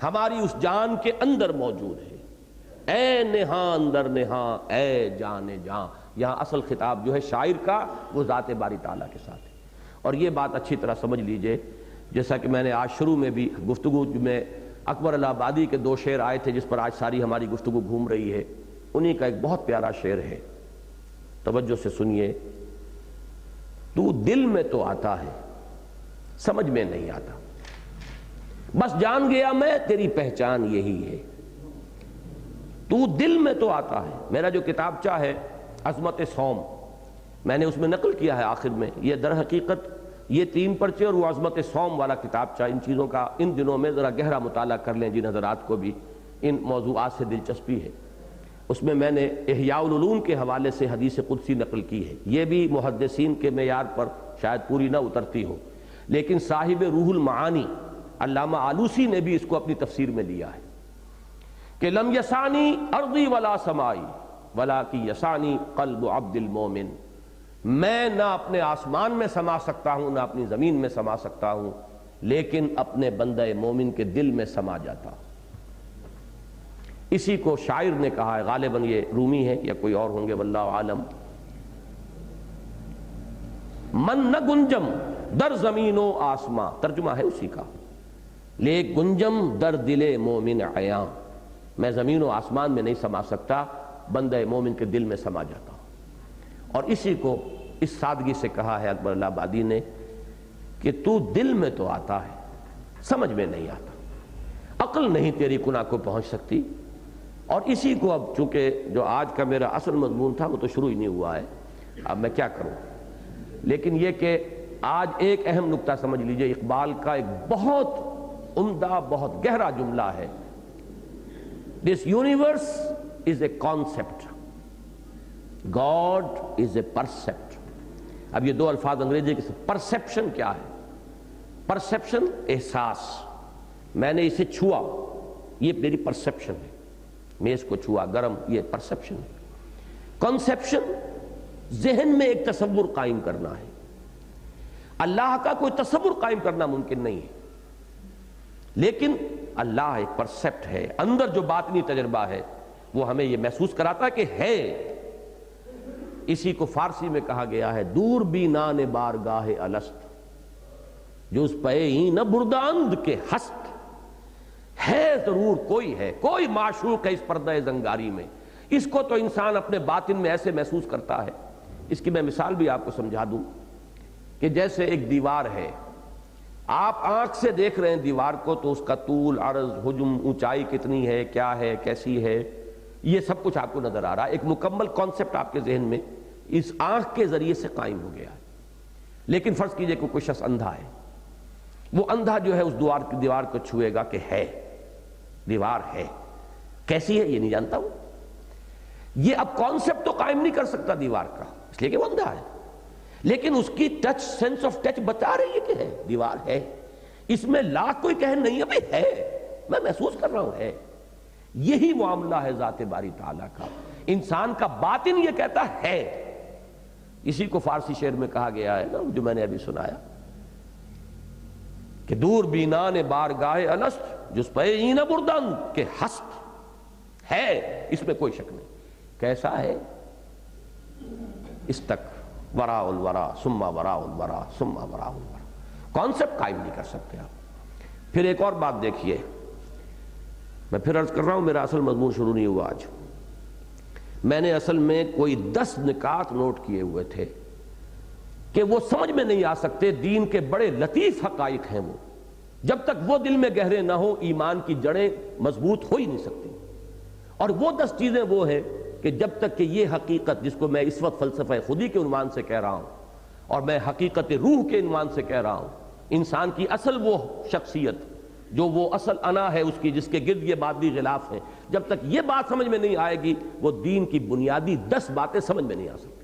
[SPEAKER 1] ہماری اس جان کے اندر موجود ہے، اے نہاں اندر نہاں اے جان جان، یہاں اصل خطاب جو ہے شاعر کا وہ ذات باری تعالیٰ کے ساتھ ہے۔ اور یہ بات اچھی طرح سمجھ لیجئے، جیسا کہ میں نے آج شروع میں بھی گفتگو میں اکبر الہ آبادی کے دو شعر آئے تھے جس پر آج ساری ہماری گفتگو گھوم رہی ہے، انہی کا ایک بہت پیارا شعر ہے، توجہ سے سنیے۔ تو دل میں تو آتا ہے سمجھ میں نہیں آتا، بس جان گیا میں تیری پہچان یہی ہے، تو دل میں تو آتا ہے۔ میرا جو کتابچہ ہے عظمت صوم، میں نے اس میں نقل کیا ہے آخر میں، یہ در حقیقت یہ 3 پرچے اور وہ عظمت صوم والا کتابچہ، ان چیزوں کا ان دنوں میں ذرا گہرا مطالعہ کر لیں جن حضرات کو بھی ان موضوعات سے دلچسپی ہے۔ اس میں نے احیاء العلوم کے حوالے سے حدیث قدسی نقل کی ہے، یہ بھی محدثین کے معیار پر شاید پوری نہ اترتی ہو، لیکن صاحب روح المعانی علامہ آلوسی نے بھی اس کو اپنی تفسیر میں لیا ہے کہ لم یسانی ارضی ولا سمائی ولاکی یسانی قلب عبد المومن، میں نہ اپنے آسمان میں سما سکتا ہوں نہ اپنی زمین میں سما سکتا ہوں، لیکن اپنے بندہ مومن کے دل میں سما جاتا ہوں۔ اسی کو شاعر نے کہا ہے، غالباً یہ رومی ہے یا کوئی اور ہوں گے واللہ عالم، من نہ گنجم در زمین و آسماں، ترجمہ ہے اسی کا، لے گنجم در دل مومن عیاں، میں زمین و آسمان میں نہیں سما سکتا، بندہ مومن کے دل میں سما جاتا ہوں۔ اور اسی کو اس سادگی سے کہا ہے اکبر الہ آبادی نے کہ تو دل میں تو آتا ہے سمجھ میں نہیں آتا، عقل نہیں تیری کناں کو پہنچ سکتی۔ اور اسی کو اب چونکہ جو آج کا میرا اصل مضمون تھا وہ تو شروع ہی نہیں ہوا ہے، اب میں کیا کروں، لیکن یہ کہ آج ایک اہم نقطہ سمجھ لیجئے، اقبال کا ایک بہت عمدہ بہت گہرا جملہ ہے، This universe is a concept, God is a percept, اب یہ دو الفاظ انگریزی کے پرسیپشن کیا ہے؟ پرسیپشن احساس، میں نے اسے چھوا، یہ میری پرسیپشن ہے، میز کو چھوا گرم، یہ پرسیپشن ہے۔ کنسیپشن ذہن میں ایک تصور قائم کرنا ہے، اللہ کا کوئی تصور قائم کرنا ممکن نہیں ہے، لیکن اللہ ایک پرسیپٹ ہے، اندر جو باطنی تجربہ ہے وہ ہمیں یہ محسوس کراتا ہے کہ ہے۔ اسی کو فارسی میں کہا گیا ہے دور بینان بارگاہ الست جز پئے نہ برداند کے ہست، ہے ضرور کوئی ہے، کوئی معشوق ہے اس پردہ زنگاری میں، اس کو تو انسان اپنے باطن میں ایسے محسوس کرتا ہے۔ اس کی میں مثال بھی آپ کو سمجھا دوں کہ جیسے ایک دیوار ہے، آپ آنکھ سے دیکھ رہے ہیں دیوار کو تو اس کا طول، عرض، حجم، اونچائی کتنی ہے، کیا ہے، کیسی ہے، یہ سب کچھ آپ کو نظر آ رہا ہے، ایک مکمل کانسیپٹ آپ کے ذہن میں اس آنکھ کے ذریعے سے قائم ہو گیا ہے۔ لیکن فرض کیجئے کہ کوئی شخص اندھا ہے، وہ اندھا جو ہے اس دیوار کو چھوئے گا کہ ہے، دیوار ہے، کیسی ہے یہ نہیں جانتا وہ، یہ اب کانسیپٹ تو قائم نہیں کر سکتا دیوار کا، اس لیے کہ وہ اندھا ہے، لیکن اس کی ٹچ، سینس آف ٹچ بتا رہی ہے کہ ہے، دیوار ہے، اس میں لاکھ کوئی کہے نہیں ہے، بھئی ہے، میں محسوس کر رہا ہوں ہے۔ یہی معاملہ ہے ذات باری تعالیٰ کا، انسان کا باطن یہ کہتا ہے۔ اسی کو فارسی شعر میں کہا گیا ہے نا جو میں نے ابھی سنایا کہ دور بینان بارگاہ الست جس پہ این بردن کے ہست، ہے، اس میں کوئی شک نہیں، کیسا ہے؟ اس تک وراء الورا ثم وراء الورا ثم وراء الورا، کانسیپٹ قائم نہیں کر سکتے آپ۔ پھر ایک اور بات دیکھیے، میں پھر عرض کر رہا ہوں میرا اصل مضمون شروع نہیں ہوا آج، میں نے اصل میں کوئی 10 نکات نوٹ کیے ہوئے تھے کہ وہ سمجھ میں نہیں آ سکتے، دین کے بڑے لطیف حقائق ہیں وہ، جب تک وہ دل میں گہرے نہ ہو ایمان کی جڑیں مضبوط ہو ہی نہیں سکتی۔ اور وہ 10 چیزیں وہ ہیں کہ جب تک کہ یہ حقیقت جس کو میں اس وقت فلسفہ خودی کے عنوان سے کہہ رہا ہوں اور میں حقیقت روح کے عنوان سے کہہ رہا ہوں، انسان کی اصل وہ شخصیت جو وہ اصل انا ہے اس کی، جس کے گرد یہ مادی غلاف ہیں، جب تک یہ بات سمجھ میں نہیں آئے گی وہ دین کی بنیادی 10 باتیں سمجھ میں نہیں آ سکتی۔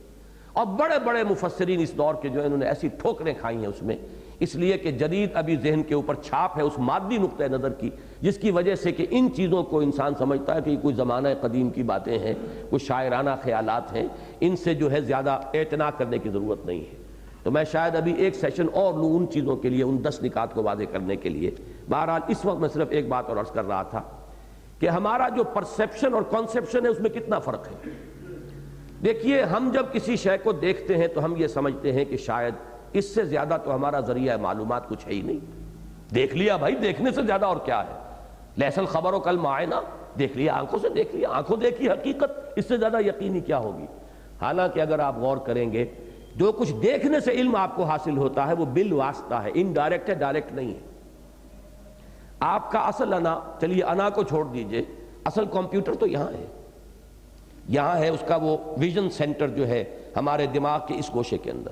[SPEAKER 1] اور بڑے بڑے مفسرین اس دور کے جو انہوں نے ایسی ٹھوکریں کھائی ہیں اس میں، اس لیے کہ جدید ابھی ذہن کے اوپر چھاپ ہے اس مادی نقطہ نظر کی، جس کی وجہ سے کہ ان چیزوں کو انسان سمجھتا ہے کہ یہ کوئی زمانہ قدیم کی باتیں ہیں، کوئی شاعرانہ خیالات ہیں، ان سے جو ہے زیادہ اعتنا کرنے کی ضرورت نہیں ہے۔ تو میں شاید ابھی ایک سیشن اور لوں ان چیزوں کے لیے، ان 10 نکات کو واضح کرنے کے لیے۔ بہرحال اس وقت میں صرف ایک بات اور عرض کر رہا تھا کہ ہمارا جو پرسیپشن اور کانسیپشن ہے اس میں کتنا فرق ہے۔ دیکھیے، ہم جب کسی شے کو دیکھتے ہیں تو ہم یہ سمجھتے ہیں کہ شاید اس سے زیادہ تو ہمارا ذریعہ معلومات کچھ ہے ہی نہیں، دیکھ لیا بھائی، دیکھنے سے زیادہ اور کیا ہے، لیس الخبر و کالمعائنہ، دیکھ لیا، آنکھوں سے دیکھ لیا، آنکھوں دیکھی حقیقت، اس سے زیادہ یقینی کیا ہوگی۔ حالانکہ اگر آپ غور کریں گے جو کچھ دیکھنے سے علم آپ کو حاصل ہوتا ہے وہ بالواسطہ ہے، انڈائریکٹ ہے، ڈائریکٹ نہیں ہے۔ آپ کا اصل انا، چلیے انا کو چھوڑ دیجئے، اصل کمپیوٹر تو یہاں ہے، یہاں ہے اس کا وہ ویژن سینٹر جو ہے ہمارے دماغ کے اس گوشے کے اندر،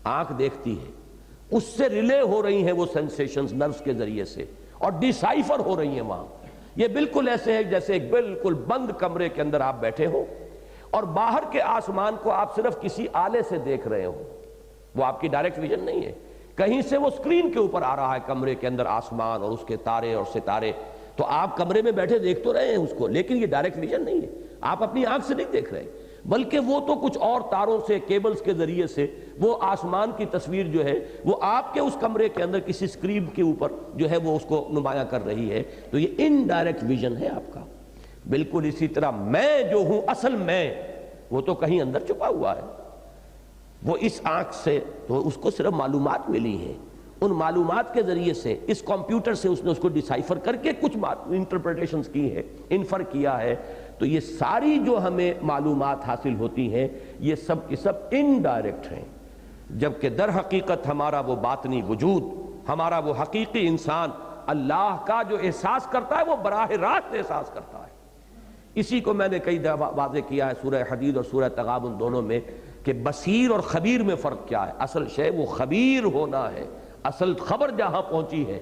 [SPEAKER 1] آنکھ دیکھتی ہے، اس سے ریلے ہو رہی ہیں وہ سینسیشنز نروز کے ذریعے سے اور ڈیسائفر ہو رہی ہیں وہاں۔ یہ بالکل ایسے ہے جیسے ایک بالکل بند کمرے کے اندر آپ بیٹھے ہو اور باہر کے آسمان کو آپ صرف کسی آلے سے دیکھ رہے ہو، وہ آپ کی ڈائریکٹ ویژن نہیں ہے، کہیں سے وہ سکرین کے اوپر آ رہا ہے کمرے کے اندر آسمان اور اس کے تارے اور ستارے، تو آپ کمرے میں بیٹھے دیکھ تو رہے ہیں اس کو، لیکن یہ ڈائریکٹ ویژن نہیں ہے، آپ اپنی آنکھ سے نہیں دیکھ رہے، بلکہ وہ تو کچھ اور تاروں سے، کیبلز کے ذریعے سے وہ آسمان کی تصویر جو ہے وہ آپ کے اس کمرے کے اندر کسی سکرین کے اوپر جو ہے وہ اس کو نمایاں کر رہی ہے، تو یہ انڈائریکٹ ویژن ہے آپ کا۔ بالکل اسی طرح میں جو ہوں، اصل میں وہ تو کہیں اندر چھپا ہوا ہے، وہ اس آنکھ سے تو اس کو صرف معلومات ملی ہیں، ان معلومات کے ذریعے سے اس کمپیوٹر سے اس نے اس کو ڈیسائفر کر کے کچھ انٹرپریٹیشنز کی ہے، انفر کیا ہے، تو یہ ساری جو ہمیں معلومات حاصل ہوتی ہیں یہ سب کی سب انڈائریکٹ ہیں، جبکہ در حقیقت ہمارا وہ باطنی وجود، ہمارا وہ حقیقی انسان اللہ کا جو احساس کرتا ہے وہ براہ راست احساس کرتا ہے۔ اسی کو میں نے کئی دفعہ واضح کیا ہے سورہ حدید اور سورہ تغابن دونوں میں کہ بصیر اور خبیر میں فرق کیا ہے۔ اصل شے وہ خبیر ہونا ہے، اصل خبر جہاں پہنچی ہے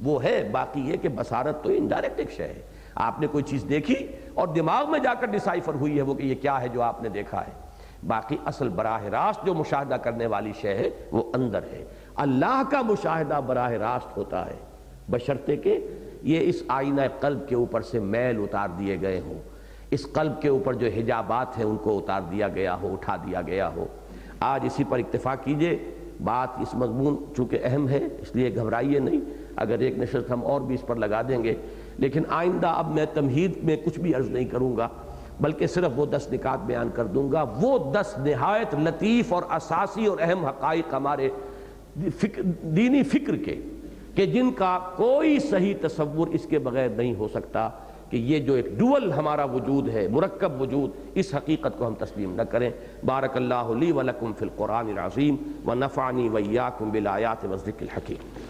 [SPEAKER 1] وہ ہے، باقی یہ کہ بصارت تو انڈائریکٹ ایک شے ہے، آپ نے کوئی چیز دیکھی اور دماغ میں جا کر ڈیسائفر ہوئی ہے وہ کہ یہ کیا ہے جو آپ نے دیکھا ہے۔ باقی اصل براہ راست جو مشاہدہ کرنے والی شے ہے وہ اندر ہے۔ اللہ کا مشاہدہ براہ راست ہوتا ہے بشرطے کہ یہ اس آئینہ قلب کے اوپر سے میل اتار دیے گئے ہوں، اس قلب کے اوپر جو حجابات ہیں ان کو اتار دیا گیا ہو، اٹھا دیا گیا ہو۔ آج اسی پر اکتفا کیجئے، بات اس مضمون چونکہ اہم ہے اس لیے گھبرائیے نہیں، اگر ایک نشست ہم اور بھی اس پر لگا دیں گے، لیکن آئندہ اب میں تمہید میں کچھ بھی عرض نہیں کروں گا، بلکہ صرف وہ 10 نکات بیان کر دوں گا، وہ 10 نہایت لطیف اور اساسی اور اہم حقائق ہمارے دینی فکر کے، کہ جن کا کوئی صحیح تصور اس کے بغیر نہیں ہو سکتا کہ یہ جو ایک ڈول ہمارا وجود ہے، مرکب وجود، اس حقیقت کو ہم تسلیم نہ کریں۔ بارک اللہ لی ولکم فی القرآن العظیم ونفعنی وإیاکم بالآیات والذکر الحکیم۔